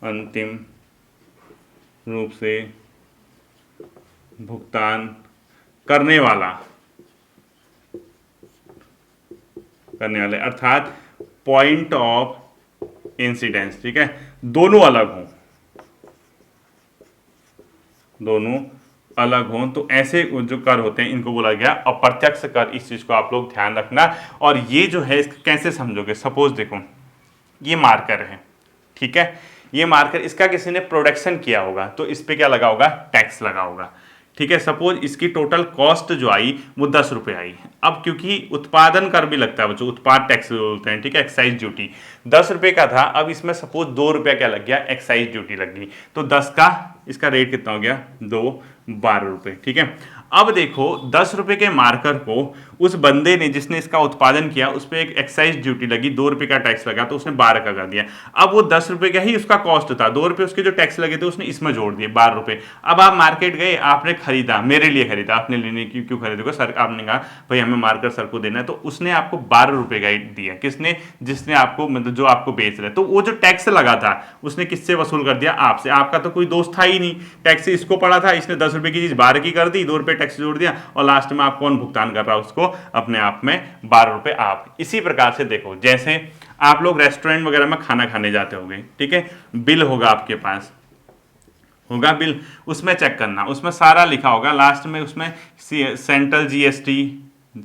S1: अंतिम रूप से भुगतान करने वाले, अर्थात पॉइंट ऑफ इंसिडेंस, ठीक है, दोनों अलग हों, दोनों अलग हों, तो ऐसे जो कर होते हैं इनको बोला गया अप्रत्यक्ष कर। इस चीज को आप लोग ध्यान रखना। और ये जो है कैसे समझोगे, सपोज देखो ये मार्कर है, ठीक है, ये मार्कर, इसका किसी ने प्रोडक्शन किया होगा तो इस पे क्या लगा होगा, टैक्स लगा होगा, ठीक है। सपोज इसकी टोटल कॉस्ट जो आई वो 10 रुपये आई। अब क्योंकि उत्पादन कर भी लगता है बच्चों, उत्पाद टैक्स बोलते हैं, ठीक है, एक्साइज ड्यूटी 10 रुपये का था, अब इसमें सपोज 2 रुपया क्या लग गया, एक्साइज ड्यूटी लग गई, तो 10 का इसका रेट कितना हो गया, 12 रुपये, ठीक है। अब देखो 10 रुपये के मार्कर को उस बंदे ने जिसने इसका उत्पादन किया उस पर एक एक्साइज ड्यूटी लगी, 2 रुपये का टैक्स लगा, तो उसने 12 का कर दिया। अब वो 10 रुपये का ही उसका कॉस्ट था, 2 रुपये उसके जो टैक्स लगे थे उसने इसमें जोड़ दिए 12 रुपये। अब आप मार्केट गए, आपने खरीदा, मेरे लिए खरीदा, आपने लेने की क्यों खरीदोगे सर, आपने कहा भाई हमें मार्कर सर को देना है, तो उसने आपको 12 रुपये का दिया, किसने, जिसने आपको, मतलब जो आपको बेच रहा है, तो वो जो टैक्स लगा था उसने किससे वसूल कर दिया, आपसे। आपका तो कोई दोस्त था ही नहीं, टैक्स इसको पड़ा था, इसने 10 रुपये की चीज 12 की कर दी, 2 रुपये टैक्स जोड़ दिया, और लास्ट में आप कौन भुगतान कर रहा है उसको, अपने आप में 12 रुपये आप। इसी प्रकार से देखो, जैसे आप लोग रेस्टोरेंट वगैरह में खाना खाने जाते होंगे, ठीक है, बिल होगा आपके पास, होगा बिल, उसमें चेक करना, उसमें सारा लिखा होगा, लास्ट में उसमें सेंट्रल जीएसटी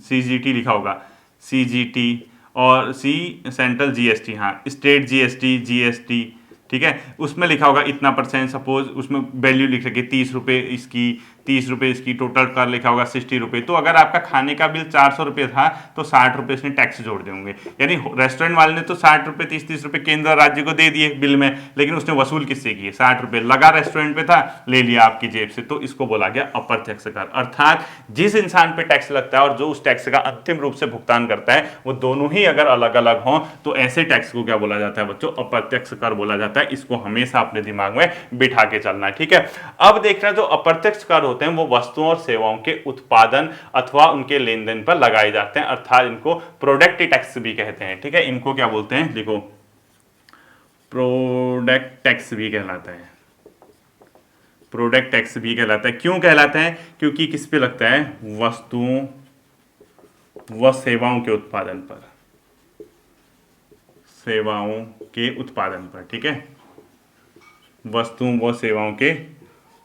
S1: सीजीटी लिखा होगा, सीजीटी और सेंट्रल जीएसटी, हाँ स्टेट जीएसटी जीएसटी, ठीक है, उसमें लिखा होगा इतना %, सपोज उसमें वैल्यू लिख रखी 30 रुपये इसकी, 30 रुपये इसकी, टोटल कर लिखा होगा 60 रुपये। तो अगर आपका खाने का बिल 400 रुपये था तो 60 रुपये इसने टैक्स जोड़ देंगे, यानी रेस्टोरेंट वाले ने तो 60 रुपये 30 रुपये केंद्र और राज्य को दे दिए बिल में, लेकिन उसने वसूल किससे किए, 60 रुपये लगा रेस्टोरेंट पे था, ले लिया आपकी जेब से, तो इसको बोला गया अप्रत्यक्ष कर। अर्थात जिस इंसान पे टैक्स लगता है और जो उस टैक्स का अंतिम रूप से भुगतान करता है, वो दोनों ही अगर अलग अलग हों तो ऐसे टैक्स को क्या बोला जाता है बच्चों, अप्रत्यक्ष कर बोला जाता है। इसको हमेशा अपने दिमाग में बिठा के चलना है, ठीक है। अब देखना, जो अप्रत्यक्ष कर होते हैं वो वस्तुओं और सेवाओं के उत्पादन अथवा उनके लेन देन पर लगाए जाते हैं, अर्थात इनको प्रोडक्ट टैक्स भी कहते हैं, ठीक है। इनको क्या बोलते हैं, देखो प्रोडक्ट टैक्स भी कहलाता है, प्रोडक्ट टैक्स भी कहलाता है। क्यों कहलाता है, क्योंकि किस पे लगता है, वस्तुओं व सेवाओं के उत्पादन पर, सेवाओं के उत्पादन पर, ठीक है, वस्तुओं व सेवाओं के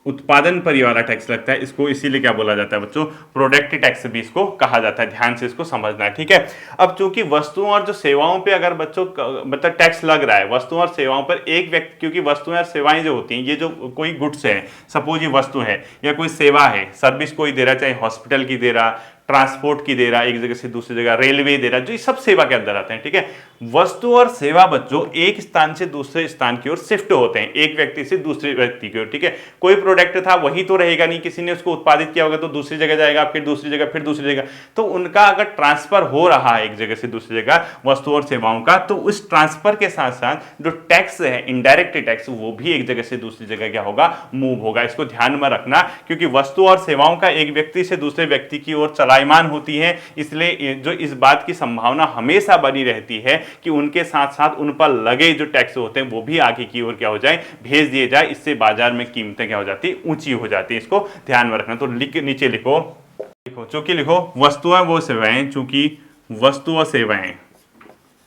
S1: उत्पादन पर ये वाला टैक्स लगता है। इसको इसीलिए क्या बोला जाता है बच्चों, प्रोडक्ट टैक्स भी इसको कहा जाता है। ध्यान से इसको समझना है, ठीक है। अब चूंकि वस्तुओं और जो सेवाओं पे अगर बच्चों मतलब टैक्स लग रहा है, वस्तुओं और सेवाओं पर एक व्यक्ति, क्योंकि वस्तुएं और सेवाएं जो होती हैं, ये जो कोई गुड्स है, सपोज ये वस्तु है या कोई सेवा है, सर्विस कोई दे रहा, चाहे हॉस्पिटल की दे रहा, ट्रांसपोर्ट की दे रहा, एक जगह से दूसरी जगह रेलवे दे रहा, जो ये सब सेवा के अंदर आते हैं, ठीक है। वस्तु और सेवा बच्चों एक स्थान से दूसरे स्थान की ओर शिफ्ट होते हैं, एक व्यक्ति से दूसरे व्यक्ति की ओर, ठीक है। कोई प्रोडक्ट था वही तो रहेगा नहीं, किसी ने उसको उत्पादित किया होगा तो दूसरी जगह जाएगा, फिर दूसरी जगह, फिर दूसरी जगह, तो उनका अगर ट्रांसफर हो रहा है एक जगह से दूसरी जगह वस्तु और सेवाओं का, तो उस ट्रांसफर के साथ साथ जो टैक्स है, इनडायरेक्ट टैक्स, वो भी एक जगह से दूसरी जगह क्या होगा, मूव होगा। इसको ध्यान में रखना, क्योंकि वस्तु और सेवाओं का एक व्यक्ति से दूसरे व्यक्ति की ओर चलायमान होती है, इसलिए जो इस बात की संभावना हमेशा बनी रहती है कि उनके साथ साथ उन पर लगे जो टैक्स होते हैं वो भी आगे की ओर क्या हो जाए, भेज दिए जाए। इससे बाजार में कीमतें क्या हो जाती, ऊंची हो जाती है। इसको ध्यान में रखना। तो नीचे लिखो, चूंकि लिखो वस्तुएं वो सेवाएं, चूंकि वस्तु व सेवाएं,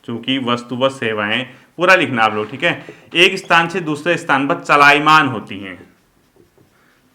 S1: चूंकि वस्तु व सेवाएं पूरा लिखना आप लोग, ठीक है, एक स्थान से दूसरे स्थान पर चलायमान होती हैं,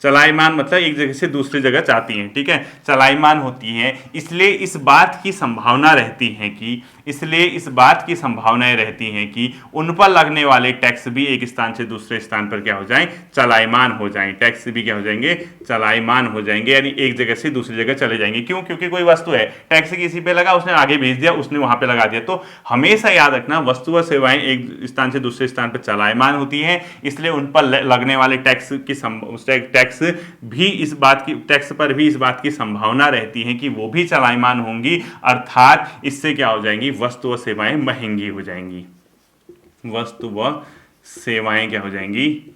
S1: चलायमान मतलब एक जगह से दूसरी जगह जाती हैं, ठीक है, चलायमान होती हैं। इसलिए इस बात की संभावना रहती है कि इसलिए इस बात की संभावनाएं रहती हैं कि उन पर लगने वाले टैक्स भी एक स्थान से दूसरे स्थान पर क्या हो जाएं, चलायमान हो जाएं। टैक्स भी क्या हो जाएंगे, चलायमान हो जाएंगे, यानी एक जगह से दूसरी जगह चले जाएंगे। क्यों? क्योंकि कोई वस्तु है, टैक्स किसी पे लगा, उसने आगे भेज दिया, उसने वहां पे लगा दिया। तो हमेशा याद रखना, वस्तु व सेवाएं एक स्थान से दूसरे स्थान पर चलायमान होती हैं, इसलिए उन पर लगने वाले टैक्स पर भी इस बात की संभावना रहती है कि वो भी चलायमान होंगी, अर्थात इससे क्या हो जाएंगी, वस्तु व सेवाएं महंगी हो जाएंगी। वस्तु व सेवाएं क्या हो जाएंगी,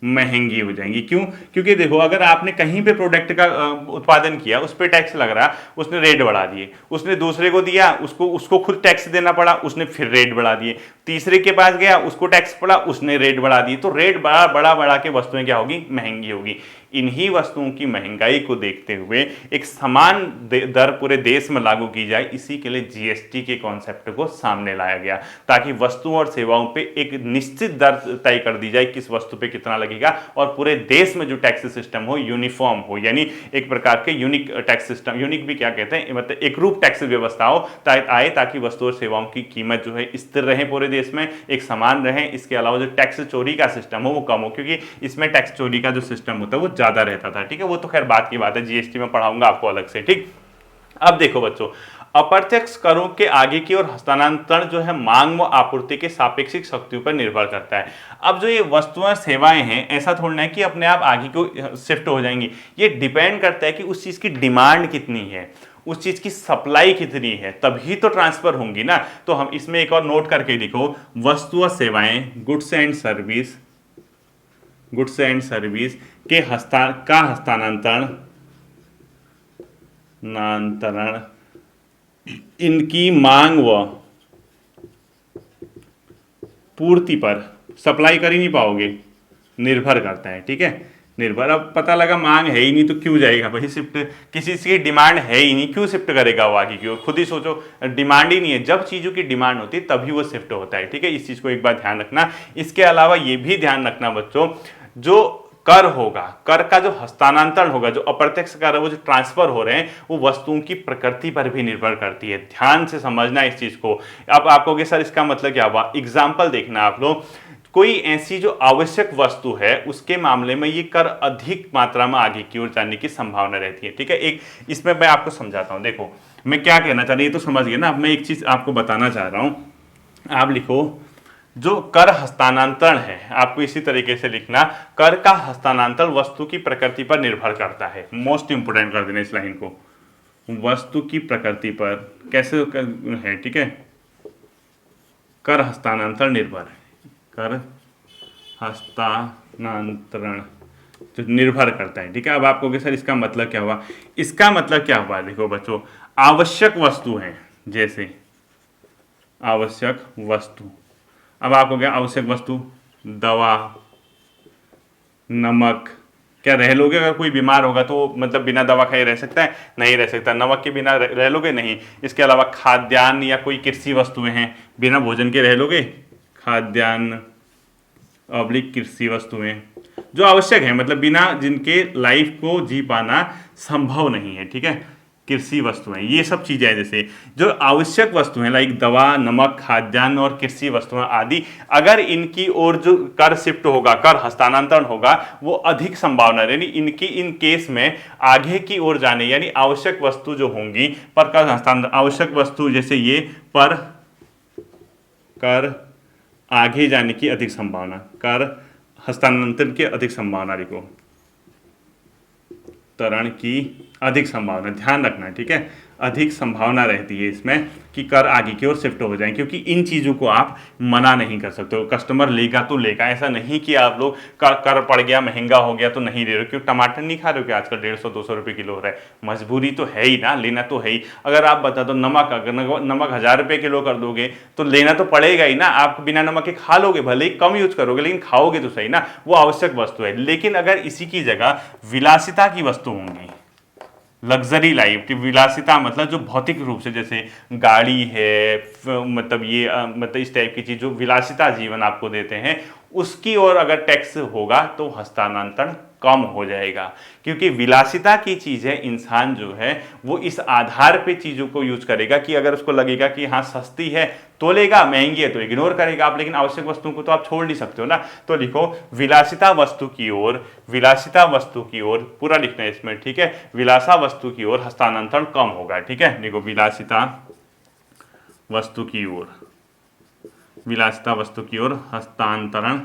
S1: महंगी हो जाएंगी। क्यों? क्योंकि देखो, अगर आपने कहीं पे प्रोडक्ट का उत्पादन किया, उस पर टैक्स लग रहा, उसने रेट बढ़ा दिए, उसने दूसरे को दिया, उसको खुद टैक्स देना पड़ा, उसने फिर रेट बढ़ा दिए, तीसरे के पास गया, उसको टैक्स पड़ा, उसने रेट बढ़ा दिए। तो रेट बढ़ा के वस्तुएं क्या होगी, महंगी होगी। इन्हीं वस्तुओं की महंगाई को देखते हुए एक समान दर पूरे देश में लागू की जाए, इसी के लिए जीएसटी के कॉन्सेप्ट को सामने लाया गया, ताकि वस्तुओं और सेवाओं पे एक निश्चित दर तय कर दी जाए, किस वस्तु पे कितना लगेगा, और पूरे देश में जो टैक्स सिस्टम हो यूनिफॉर्म हो, यानी एक प्रकार के यूनिक टैक्स सिस्टम, यूनिक भी क्या कहते हैं, मतलब एक रूप टैक्स व्यवस्था हो आए, ताकि वस्तु और सेवाओं की कीमत जो है स्थिर रहे, पूरे देश में एक समान रहे। इसके अलावा जो टैक्स चोरी का सिस्टम हो वो कम हो, क्योंकि इसमें टैक्स चोरी का जो सिस्टम होता है वो ज्यादा रहता था, ठीक है। वो तो खैर बात की बात है, जीएसटी में पढ़ाऊंगा आपको अलग से, ठीक। अब देखो बच्चों, अप्रत्यक्ष करों के आगे की ओर हस्तांतरण जो है मांग व आपूर्ति के सापेक्षिक शक्तियों पर निर्भर करता है। अब जो ये वस्तुएं सेवाएं हैं, ऐसा थोड़ा है कि अपने आप आगे को शिफ्ट हो जाएंगी, ये डिपेंड करता है कि उस चीज की डिमांड कितनी है, उस चीज की सप्लाई कितनी है, तभी तो ट्रांसफर होंगी ना। तो हम इसमें एक और नोट करके लिखो, वस्तु व सेवाएं, गुड्स एंड सर्विस के हस्तांतरण इनकी मांग व पूर्ति पर, सप्लाई कर ही नहीं पाओगे, निर्भर करता है, ठीक है, निर्भर। अब पता लगा मांग है ही नहीं तो क्यों जाएगा भाई शिफ्ट, किसी चीज की डिमांड है ही नहीं, क्यों शिफ्ट करेगा वो आगे की ओर, खुद ही सोचो, डिमांड ही नहीं है। जब चीजों की डिमांड होती है तभी वो शिफ्ट होता है, ठीक है, इस चीज को एक बार ध्यान रखना। इसके अलावा ये भी ध्यान रखना बच्चों, जो कर होगा, कर का जो हस्तांतरण होगा, जो अप्रत्यक्ष कर है, वो जो ट्रांसफर हो रहे हैं, वो वस्तुओं की प्रकृति पर भी निर्भर करती है। ध्यान से समझना इस चीज को। अब आप कहोगे सर इसका मतलब क्या हुआ, एग्जाम्पल देखना आप लोग, कोई ऐसी जो आवश्यक वस्तु है उसके मामले में ये कर अधिक मात्रा में आगे की ओर जाने की संभावना रहती है, ठीक है। एक इसमें मैं आपको समझाता हूं, देखो मैं क्या कहना चाह रहा हूं, ये तो समझ गए ना। अब मैं एक चीज आपको बताना चाह रहा हूं, आप लिखो, जो कर हस्तांतरण है, आपको इसी तरीके से लिखना, कर का हस्तांतरण वस्तु की प्रकृति पर निर्भर करता है। मोस्ट इंपोर्टेंट कर देना इस लाइन को, वस्तु की प्रकृति पर कैसे है, ठीक है, कर हस्तांतरण निर्भर, कर हस्तांतरण तो निर्भर करता है, ठीक है। अब आप कहोगे सर इसका मतलब क्या हुआ, इसका मतलब क्या हुआ, देखो बच्चों, आवश्यक वस्तु है, जैसे आवश्यक वस्तु, अब आपको क्या आवश्यक वस्तु, दवा, नमक, क्या रह लोगे, अगर कोई बीमार होगा तो मतलब बिना दवा खाए रह सकता है, नहीं रह सकता। नमक के बिना रह लोगे, नहीं। इसके अलावा खाद्यान्न या कोई कृषि वस्तुएं हैं, बिना भोजन के रह लोगे, खाद्यान्न ऑब्लिक कृषि वस्तुएं जो आवश्यक है, मतलब बिना जिनके लाइफ को जी पाना संभव नहीं है, ठीक है, कृषि वस्तुएं, ये सब चीजें हैं, जैसे जो आवश्यक वस्तुएं लाइक दवा, नमक, खाद्यान्न और कृषि वस्तुएं आदि, अगर इनकी ओर जो कर शिफ्ट होगा, कर हस्तांतरण होगा, वो अधिक संभावना, यानी इनकी इन केस में आगे की ओर जाने, यानी आवश्यक वस्तु जो होंगी पर कर हस्तांतरण, आवश्यक वस्तु जैसे ये पर कर आगे जाने की अधिक संभावना, कर हस्तांतरण की अधिक संभावना, लिखो तरण की अधिक संभावना, ध्यान रखना, ठीक है, अधिक संभावना रहती है इसमें कि कर आगे की ओर शिफ्ट हो जाए, क्योंकि इन चीज़ों को आप मना नहीं कर सकते हो। कस्टमर लेगा तो लेगा, ऐसा नहीं कि आप लोग कर पड़ गया, महंगा हो गया तो नहीं ले रहे हो। क्यों टमाटर नहीं खा रहे हो कि आजकल 150-200 रुपये किलो हो रहा है, मजबूरी तो है ही ना, लेना तो है ही। अगर आप बता दो नमक, अगर नमक 1000 रुपये किलो कर दोगे तो लेना तो पड़ेगा ही ना, आप बिना नमक के खा लोगे, भले ही कम यूज करोगे लेकिन खाओगे तो सही ना, वो आवश्यक वस्तु है। लेकिन अगर इसी की जगह विलासिता की वस्तु होंगी, लग्जरी लाइफ की विलासिता, मतलब जो भौतिक रूप से जैसे गाड़ी है, मतलब ये मतलब इस टाइप की चीज जो विलासिता जीवन आपको देते हैं, उसकी ओर अगर टैक्स होगा तो हस्तांतरण कम हो जाएगा, क्योंकि विलासिता की चीज है, इंसान जो है वो इस आधार पे चीजों को यूज करेगा कि अगर उसको लगेगा कि हाँ सस्ती है तो लेगा, महंगी है तो इग्नोर करेगा आप, लेकिन आवश्यक वस्तुओं को तो आप छोड़ नहीं सकते हो ना। तो लिखो विलासिता वस्तु की ओर, विलासिता वस्तु की ओर, पूरा लिखना है इसमें, ठीक है, विलासा वस्तु की ओर हस्तांतरण कम होगा, ठीक है। देखो विलासिता वस्तु की ओर, विलासिता वस्तु की ओर हस्तांतरण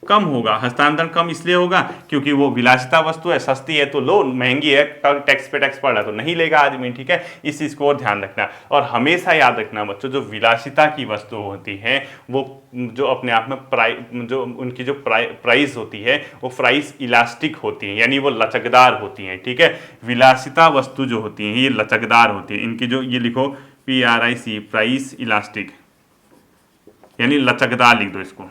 S1: कम होगा। हस्तांतरण कम इसलिए होगा क्योंकि वो विलासिता वस्तु है, सस्ती है तो लो, महंगी है टैक्स पे टैक्स पड़ रहा है तो नहीं लेगा आदमी, ठीक है। इस चीज को और ध्यान रखना, और हमेशा याद रखना बच्चों, जो विलासिता की वस्तु होती है वो जो अपने आप में जो उनकी जो प्राइस होती है वो प्राइस इलास्टिक होती है, यानी वो लचकदार होती है, ठीक है। विलासिता वस्तु जो होती है ये लचकदार होती है, इनकी जो ये लिखो PRIC, प्राइस इलास्टिक, यानी लचकदार लिख दो इसको।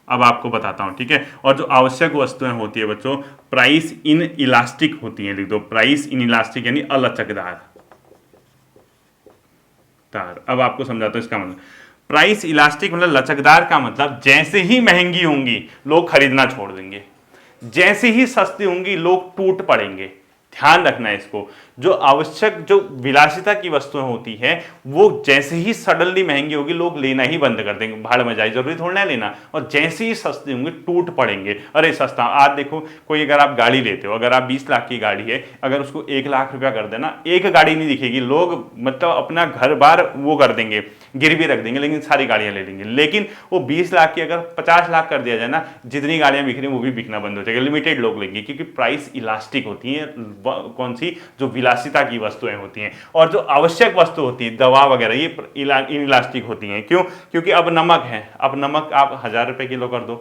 S1: अब आपको बताता हूं, ठीक है। और जो आवश्यक वस्तुएं होती है बच्चों, प्राइस इन इलास्टिक होती हैं, लिख दो प्राइस इन इलास्टिक, यानी अलचकदार तार। अब आपको समझाता हूं इसका मतलब, प्राइस इलास्टिक मतलब लचकदार का मतलब जैसे ही महंगी होंगी लोग खरीदना छोड़ देंगे, जैसे ही सस्ती होंगी लोग टूट पड़ेंगे। ध्यान रखना है इसको, जो आवश्यक जो विलासिता की वस्तुएं होती हैं वो जैसे ही सडनली महंगी होगी लोग लेना ही बंद कर देंगे, भाड़ में जाए, जरूरी थोड़ा ना लेना, और जैसे ही सस्ती होंगे टूट पड़ेंगे। अरे सस्ता, आज देखो कोई अगर आप गाड़ी लेते हो, अगर आप 20 लाख की गाड़ी है, अगर उसको 1 लाख रुपया कर देना, एक गाड़ी नहीं दिखेगी, लोग मतलब अपना घर बार वो कर देंगे, गिरवी रख देंगे, लेकिन सारी गाड़ियां ले लेंगे। लेकिन वो 20 लाख की अगर 50 लाख कर दिया जाए ना, जितनी गाड़ियां बिक रही हैं वो भी बिकना बंद हो जाएगा, लिमिटेड लोग लेंगे, क्योंकि प्राइस इलास्टिक होती है। कौन सी? जो विलासिता की वस्तुएं होती हैं। और जो आवश्यक वस्तु होती है, दवा वगैरह, ये इनइलास्टिक होती हैं। क्यों? क्योंकि अब नमक है, अब नमक आप 1000 रुपए किलो कर दो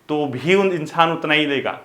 S1: तो भी इंसान उतना ही लेगा,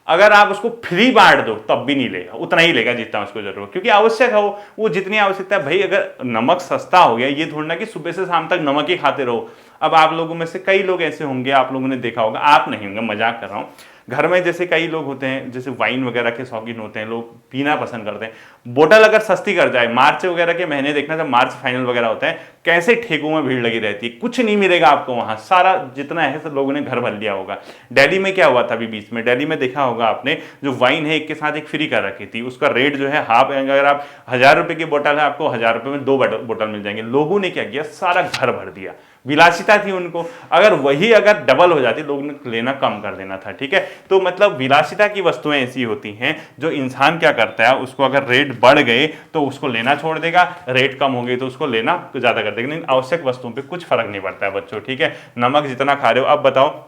S1: अगर आप उसको फ्री बांट दो तब भी नहीं लेगा, उतना ही लेगा जितना उसको जरूरत, क्योंकि आवश्यक है वो जितनी आवश्यकता है। भाई अगर नमक सस्ता हो गया, ये थोड़ा ना कि सुबह से शाम तक नमक ही खाते रहो। अब आप लोगों में से कई लोग ऐसे होंगे, आप लोगों ने देखा होगा, आप नहीं होंगे, मजाक कर रहा हूं, घर में जैसे कई लोग होते हैं, जैसे वाइन वगैरह के शौकीन होते हैं, लोग पीना पसंद करते हैं। बोतल अगर सस्ती कर जाए, मार्च वगैरह के महीने देखना, जब मार्च फाइनल वगैरह होता है, कैसे ठेकों में भीड़ लगी रहती है, कुछ नहीं मिलेगा आपको वहां, सारा जितना है सब लोगों ने घर भर लिया होगा। दिल्ली में क्या हुआ था अभी बीच में, दिल्ली में देखा होगा आपने, जो वाइन है एक के साथ एक फ्री कर रखी थी, उसका रेट जो है हाफ, अगर आप 1000 रुपए की बोतल है, आपको 1000 रुपए में 2 बोतल मिल जाएंगे। लोगों ने क्या किया, सारा घर भर दिया, विलासिता थी उनको। अगर वही अगर डबल हो जाती, लोगों ने लेना कम कर देना था, ठीक है। तो मतलब विलासिता की वस्तुएं ऐसी होती हैं जो इंसान क्या करता है, उसको अगर रेट बढ़ गए तो उसको लेना छोड़ देगा, रेट कम हो गई तो उसको लेना ज्यादा कर देगा, लेकिन आवश्यक वस्तुओं पे कुछ फर्क नहीं पड़ता है बच्चों, ठीक है। नमक जितना खा रहे हो, अब बताओ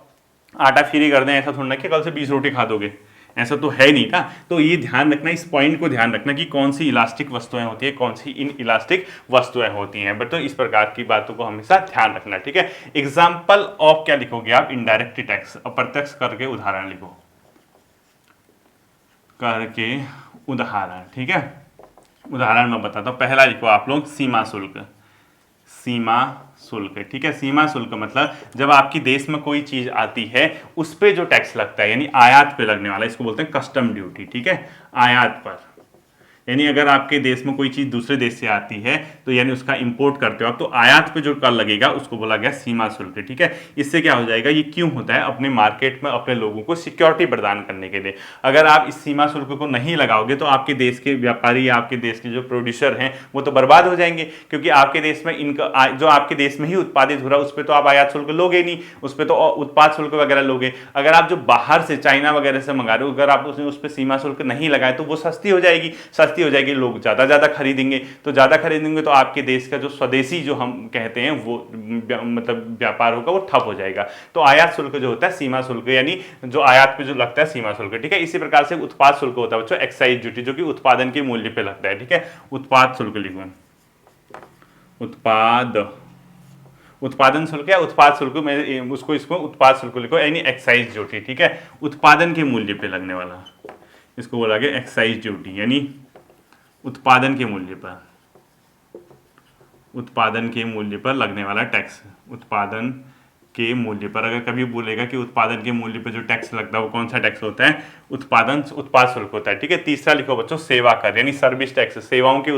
S1: आटा फ्री कर दें, ऐसा थोड़ा ना कि कल से 20 रोटी खा दोगे, ऐसा तो है नहीं ना। तो ये ध्यान रखना, इस पॉइंट को ध्यान रखना कि कौन सी इलास्टिक वस्तुएं होती है, कौन सी इन इलास्टिक वस्तुएं होती हैं। बट तो इस प्रकार की बातों को हमेशा ध्यान रखना, ठीक है। एग्जाम्पल ऑफ क्या लिखोगे आप, इनडायरेक्ट टैक्स, अप्रत्यक्ष कर के उदाहरण लिखो, कर के उदाहरण, ठीक है। उदाहरण मैं बताता हूं, पहला लिखो आप लोग सीमा शुल्क, सीमा शुल्क, ठीक है। सीमा शुल्क मतलब जब आपकी देश में कोई चीज आती है उस पे जो टैक्स लगता है, यानी आयात पे लगने वाला, इसको बोलते हैं कस्टम ड्यूटी, ठीक है, आयात पर। यानी अगर आपके देश में कोई चीज दूसरे देश से आती है तो यानी उसका इंपोर्ट करते हो आप, तो आयात पे जो कर लगेगा उसको बोला गया सीमा शुल्क, ठीक है। इससे क्या हो जाएगा, ये क्यों होता है, अपने मार्केट में अपने लोगों को सिक्योरिटी प्रदान करने के लिए। अगर आप इस सीमा शुल्क को नहीं लगाओगे तो आपके देश के व्यापारी या आपके देश के जो प्रोड्यूसर हैं वो तो बर्बाद हो जाएंगे, क्योंकि आपके देश में इनका जो आपके देश में ही उत्पादित हो रहा है उस पर तो आप आयात शुल्क लोगे नहीं, उस पर तो उत्पाद शुल्क वगैरह लोगे। अगर आप जो बाहर से चाइना वगैरह से मंगा रहे हो, अगर आप उस पर सीमा शुल्क नहीं लगाए तो वो सस्ती हो जाएगी, लोग ज्यादा खरीदेंगे, तो ज्यादा खरीदेंगे तो आपके देश का जो स्वदेशी जो हम कहते हैं वो मतलब व्यापार होगा वो ठप हो जाएगा। तो आयात शुल्क जो होता है सीमा शुल्क, यानी जो आयात पे जो लगता है सीमा शुल्क, ठीक है। इसी प्रकार से उत्पाद शुल्क होता है बच्चों, एक्साइज ड्यूटी, जो कि उत्पादन के मूल्य पे लगता है, ठीक है। उत्पाद शुल्क लिखो, उत्पादन शुल्क या उत्पाद शुल्क, मैं उसको इसको उत्पाद शुल्क लिखो, यानी एक्साइज ड्यूटी, ठीक है, उत्पादन के मूल्य पे लगने वाला, इसको बोला गया एक्साइज ड्यूटी, यानी उत्पादन के मूल्य पर, उत्पादन के मूल्य पर लगने वाला टैक्स, उत्पादन के मूल्य पर। अगर कभी बोलेगा कि उत्पादन के मूल्य पर जो टैक्स लगता है वो कौन सा टैक्स होता है, उत्पाद शुल्क होता है, ठीक है। तीसरा लिखो बच्चों सेवा कर, यानी सर्विस टैक्स, सेवाओं के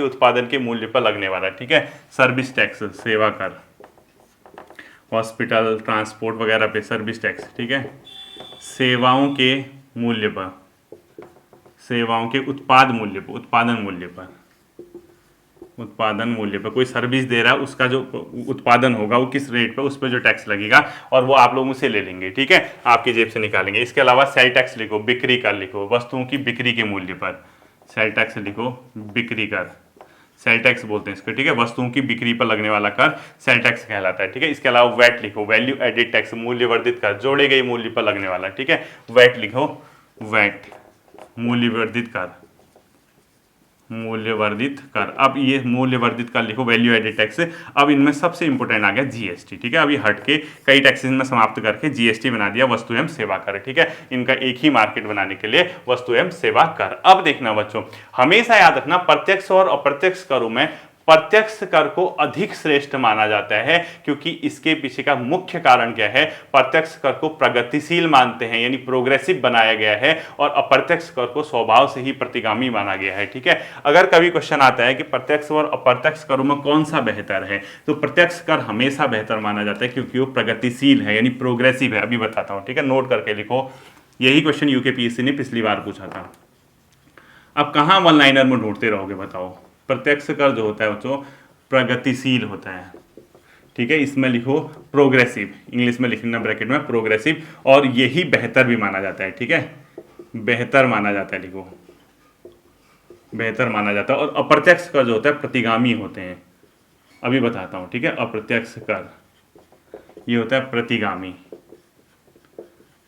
S1: उत्पादन के मूल्य पर लगने वाला, ठीक है, सर्विस टैक्स, सेवा कर। हॉस्पिटल, ट्रांसपोर्ट वगैरह पे सर्विस टैक्स, ठीक है। सेवाओं के मूल्य पर, सेवाओं के उत्पाद मूल्य पर, उत्पादन मूल्य पर, उत्पादन मूल्य पर कोई सर्विस दे रहा है उसका जो उत्पादन होगा वो किस रेट पे, उस पर जो टैक्स लगेगा और वो आप लोग उसे ले लेंगे, ठीक है, आपकी जेब से निकालेंगे। इसके अलावा सेल टैक्स लिखो, बिक्री कर लिखो, वस्तुओं की बिक्री के मूल्य पर सेल टैक्स लिखो, बिक्री कर, सेल टैक्स बोलते हैं इसको, ठीक है। वस्तुओं की बिक्री पर लगने वाला कर सेल टैक्स कहलाता है, ठीक है। इसके अलावा वैट लिखो, वैल्यू एडेड टैक्स, मूल्य वर्धित कर, जोड़े गए मूल्य पर लगने वाला, ठीक है। वैट लिखो, वैट मूल्य वर्धित कर, मूल्य वर्धित कर। अब ये मूल्य वर्धित कर लिखो, वैल्यू एडेड टैक्स। अब इनमें सबसे इंपॉर्टेंट आ गया जीएसटी, ठीक है। अभी हट के कई टैक्सेस में समाप्त करके जीएसटी बना दिया, वस्तु एवं सेवा कर, ठीक है। इनका एक ही मार्केट बनाने के लिए वस्तु एवं सेवा कर। अब देखना बच्चों, हमेशा याद रखना प्रत्यक्ष और अप्रत्यक्ष करों में प्रत्यक्ष कर को अधिक श्रेष्ठ माना जाता है, क्योंकि इसके पीछे का मुख्य कारण क्या है, प्रत्यक्ष कर को प्रगतिशील मानते हैं, यानी प्रोग्रेसिव बनाया गया है, और अप्रत्यक्ष कर को स्वभाव से ही प्रतिगामी माना गया है, ठीक है। अगर कभी क्वेश्चन आता है कि प्रत्यक्ष और अप्रत्यक्ष करों में कौन सा बेहतर है, तो प्रत्यक्ष कर हमेशा बेहतर माना जाता है, क्योंकि वो प्रगतिशील है, यानी प्रोग्रेसिव है। अभी बताता हूं, ठीक है, नोट करके लिखो। यही क्वेश्चन यूकेपीएससी ने पिछली बार पूछा था। अब कहां वन लाइनर में ढूंढते रहोगे बताओ। प्रत्यक्ष कर जो होता है बच्चों प्रगतिशील होता है, ठीक है। इसमें लिखो प्रोग्रेसिव, इंग्लिश में लिखना ब्रैकेट में प्रोग्रेसिव, और यही बेहतर भी माना जाता है, ठीक है, बेहतर माना जाता है, लिखो बेहतर माना जाता है। और अप्रत्यक्ष कर जो होता है प्रतिगामी होते हैं, अभी बताता हूं, ठीक है। अप्रत्यक्ष कर ये होता है प्रतिगामी,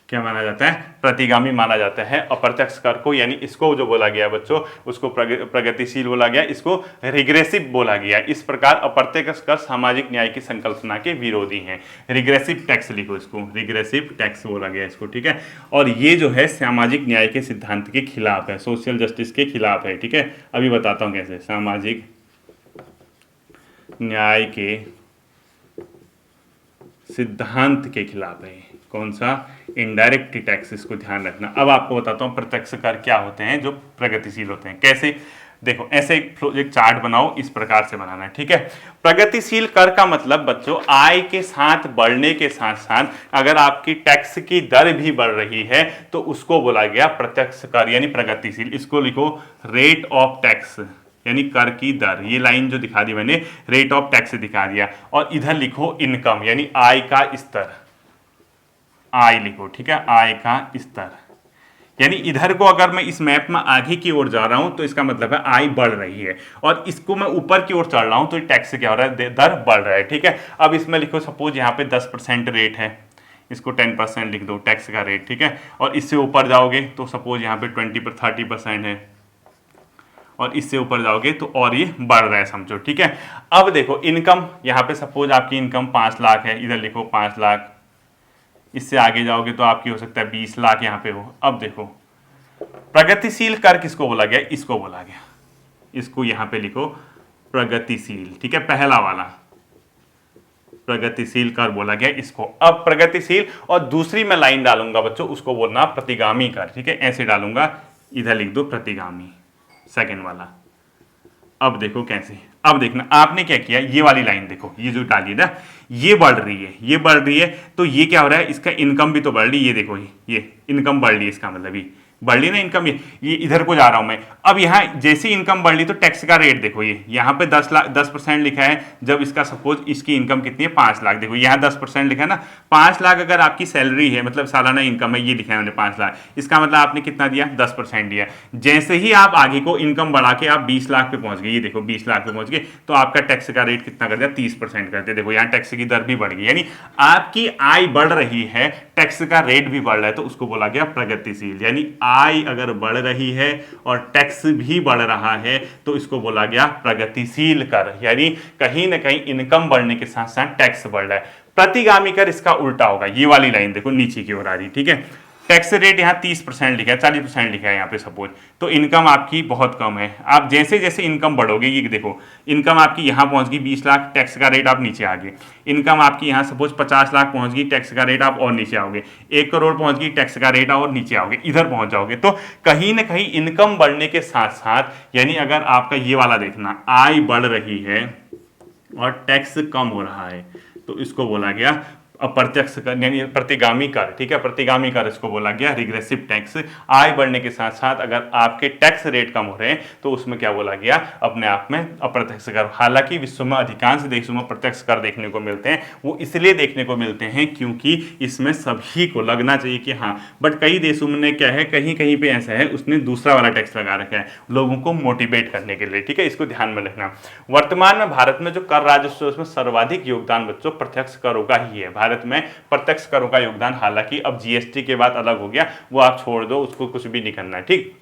S1: क्या माना जाता है, प्रतिगामी माना जाता है अप्रत्यक्ष कर को, यानी इसको जो बोला गया बच्चों उसको प्रगतिशील बोला गया, इसको रिग्रेसिव बोला गया। इस प्रकार अप्रत्यक्ष कर सामाजिक न्याय की संकल्पना के विरोधी हैं। रिग्रेसिव टैक्स लिखो, इसको रिग्रेसिव टैक्स बोला गया इसको, ठीक है। और ये जो है सामाजिक न्याय के सिद्धांत के खिलाफ है, सोशल जस्टिस के खिलाफ है, ठीक है। अभी बताता हूं कैसे, सामाजिक न्याय के सिद्धांत के खिलाफ है। कौन सा, इनडायरेक्ट टैक्स, इसको ध्यान रखना। अब आपको बताता हूं प्रत्यक्ष कर क्या होते हैं जो प्रगतिशील होते हैं, कैसे। देखो ऐसे एक चार्ट बनाओ, इस प्रकार से बनाना है, ठीक है। प्रगतिशील कर का मतलब बच्चों आय के साथ बढ़ने के साथ साथ अगर आपकी टैक्स की दर भी बढ़ रही है तो उसको बोला गया प्रत्यक्ष कर, यानी प्रगतिशील। इसको लिखो रेट ऑफ टैक्स, यानी कर की दर। ये लाइन जो दिखा दी मैंने रेट ऑफ टैक्स दिखा दिया। और इधर लिखो इनकम, यानी आय का स्तर, आय लिखो, ठीक है, आय का स्तर। यानी इधर को अगर मैं इस मैप में आगे की ओर जा रहा हूं तो इसका मतलब है आय बढ़ रही है, और इसको मैं ऊपर की ओर चढ़ रहा हूं तो टैक्स क्या हो रहा है, दर बढ़ रहा है, ठीक है। अब इसमें लिखो सपोज यहाँ पे 10% रेट है, इसको 10% लिख दो टैक्स का रेट, ठीक है। और इससे ऊपर जाओगे तो सपोज यहाँ पे 30% है, और इससे ऊपर जाओगे तो और ये बढ़ रहा है समझो, ठीक है। अब देखो इनकम, यहाँ पे सपोज आपकी इनकम 5 लाख है, इधर लिखो 5 लाख। इससे आगे जाओगे तो आपकी हो सकता है 20 लाख यहाँ पे हो। अब देखो प्रगतिशील कर किसको बोला गया, इसको बोला गया, इसको यहाँ पे लिखो प्रगतिशील, ठीक है, पहला वाला प्रगतिशील कर बोला गया इसको। अब प्रगतिशील, और दूसरी मैं लाइन डालूंगा बच्चों उसको बोलना प्रतिगामी कर, ठीक है, ऐसे डालूंगा, इधर लिख दो प्रतिगामी, सेकंड वाला। अब देखो कैसे, अब देखना आपने क्या किया, ये वाली लाइन देखो, ये जो डाली ना ये बढ़ रही है, ये बढ़ रही है, तो ये क्या हो रहा है, इसका इनकम भी तो बढ़ रही है, ये देखो ये इनकम बढ़ रही है, इसका मतलब ये बढ़ ली ना इनकम, ये इधर को जा रहा हूं मैं। अब यहाँ जैसी इनकम बढ़ ली तो टैक्स का रेट देखो, ये यहाँ पे 10% लिखा है, जब इसका सपोज इसकी इनकम कितनी है 5 लाख, देखो यहाँ 10% लिखा है ना, 5 लाख अगर आपकी सैलरी है मतलब सालाना इनकम है, ये लिखा है मैंने 5 लाख, इसका मतलब आपने कितना दिया 10% दिया। जैसे ही आप आगे को इनकम बढ़ा के आप 20 लाख पे पहुंच गए, ये देखो 20 लाख पे पहुंच गए, तो आपका टैक्स का रेट कितना कर दिया 30% कर दिया। देखो यहाँ टैक्स की दर भी बढ़ गई, यानी आपकी आय बढ़ रही है, टैक्स का रेट भी बढ़ रहा है, तो उसको बोला गया प्रगतिशील। यानी आय अगर बढ़ रही है और टैक्स भी बढ़ रहा है तो इसको बोला गया प्रगतिशील कर, यानी कहीं ना कहीं इनकम बढ़ने के साथ साथ टैक्स बढ़ रहा है। प्रतिगामी कर इसका उल्टा होगा, ये वाली लाइन देखो नीचे की ओर आ रही, ठीक है। टैक्स रेट यहाँ 30% लिखा है, 40% लिखा है यहाँ पे सपोज, तो इनकम आपकी बहुत कम है। आप जैसे जैसे इनकम बढ़ोगे, ये देखो इनकम आपकी यहाँ पहुंच गई 20 लाख, टैक्स का रेट आप नीचे आ गए। इनकम आपकी यहाँ सपोज 50 लाख पहुंच गई, टैक्स का रेट आप और नीचे आओगे। 1 करोड़ पहुंच गई, टैक्स का रेट और नीचे आओगे, इधर पहुंच जाओगे। तो कहीं ना कहीं इनकम बढ़ने के साथ साथ, यानी अगर आपका ये वाला देखना आय बढ़ रही है और टैक्स कम हो रहा है, तो इसको बोला गया अप्रत्यक्ष कर यानी प्रतिगामी कर। ठीक है, प्रतिगामी कर इसको बोला गया रिग्रेसिव टैक्स। आय बढ़ने के साथ साथ अगर आपके टैक्स रेट कम हो रहे हैं तो उसमें क्या बोला गया, अपने आप में अप्रत्यक्ष कर। हालांकि विश्व में अधिकांश देशों में प्रत्यक्ष कर देखने को मिलते हैं, वो इसलिए देखने को मिलते हैं क्योंकि इसमें सभी को लगना चाहिए कि हाँ, बट कई देशों में क्या है, कहीं कहीं पे ऐसा है उसने दूसरा वाला टैक्स लगा रखा है लोगों को मोटिवेट करने के लिए। ठीक है, इसको ध्यान में रखना। वर्तमान में भारत में जो कर राजस्व है उसमें सर्वाधिक योगदान बच्चों प्रत्यक्ष करों का ही है। भारत में प्रत्यक्ष करों का योगदान, हालांकि अब जीएसटी के बाद अलग हो गया, वो आप छोड़ दो, उसको कुछ भी नहीं करना है। ठीक,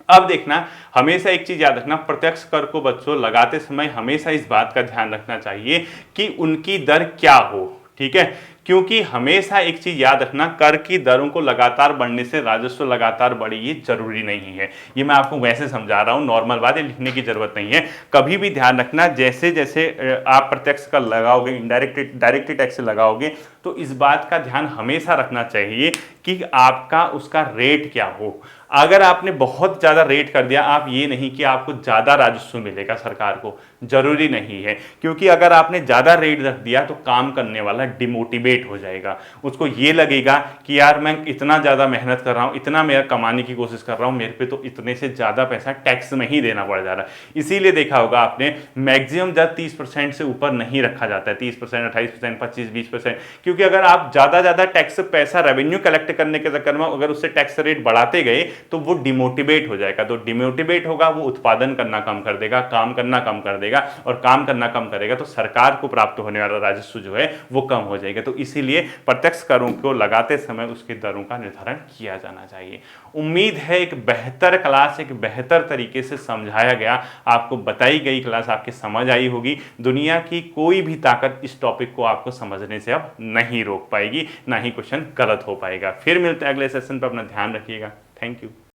S1: अब देखना, हमेशा एक चीज याद रखना, प्रत्यक्ष कर को बच्चों लगाते समय हमेशा इस बात का ध्यान रखना चाहिए कि उनकी दर क्या हो। ठीक है, क्योंकि हमेशा एक चीज याद रखना, कर की दरों को लगातार बढ़ने से राजस्व लगातार बढ़े ये जरूरी नहीं है। ये मैं आपको वैसे समझा रहा हूं, नॉर्मल बात है, लिखने की जरूरत नहीं है। कभी भी ध्यान रखना, जैसे जैसे आप प्रत्यक्ष कर लगाओगे, डायरेक्ट टैक्स लगाओगे, तो इस बात का ध्यान हमेशा रखना चाहिए कि आपका उसका रेट क्या हो। अगर आपने बहुत ज़्यादा रेट कर दिया, आप ये नहीं कि आपको ज़्यादा राजस्व मिलेगा सरकार को, जरूरी नहीं है। क्योंकि अगर आपने ज़्यादा रेट रख दिया तो काम करने वाला डिमोटिवेट हो जाएगा, उसको ये लगेगा कि यार मैं इतना ज़्यादा मेहनत कर रहा हूँ, इतना मेरा कमाने की कोशिश कर रहा हूँ, मेरे पे तो इतने से ज़्यादा पैसा टैक्स में ही देना पड़ जा रहा है। इसीलिए देखा होगा आपने, मैक्सिमम दर 30% से ऊपर नहीं रखा जाता है, 30%, 28%, 25-20%, क्योंकि अगर आप ज़्यादा टैक्स पैसा रेवेन्यू कलेक्ट करने के चक्कर में अगर उससे टैक्स रेट बढ़ाते गए तो वो डिमोटिवेट हो जाएगा। तो डिमोटिवेट होगा, वो उत्पादन करना कम कर देगा, काम करना कम कर देगा, और काम करना कम करेगा तो सरकार को प्राप्त होने वाला राजस्व जो है वो कम हो जाएगा। तो इसीलिए प्रत्यक्ष करों को लगाते समय उसकी दरों का निर्धारण किया जाना चाहिए। उम्मीद है एक बेहतर क्लास, एक बेहतर तरीके से समझाया गया, आपको बताई गई क्लास आपके समझ आई होगी। दुनिया की कोई भी ताकत इस टॉपिक को आपको समझने से अब नहीं रोक पाएगी, ना ही क्वेश्चन गलत हो पाएगा। फिर मिलते हैं अगले सेशन पर, अपना ध्यान रखिएगा। Thank you.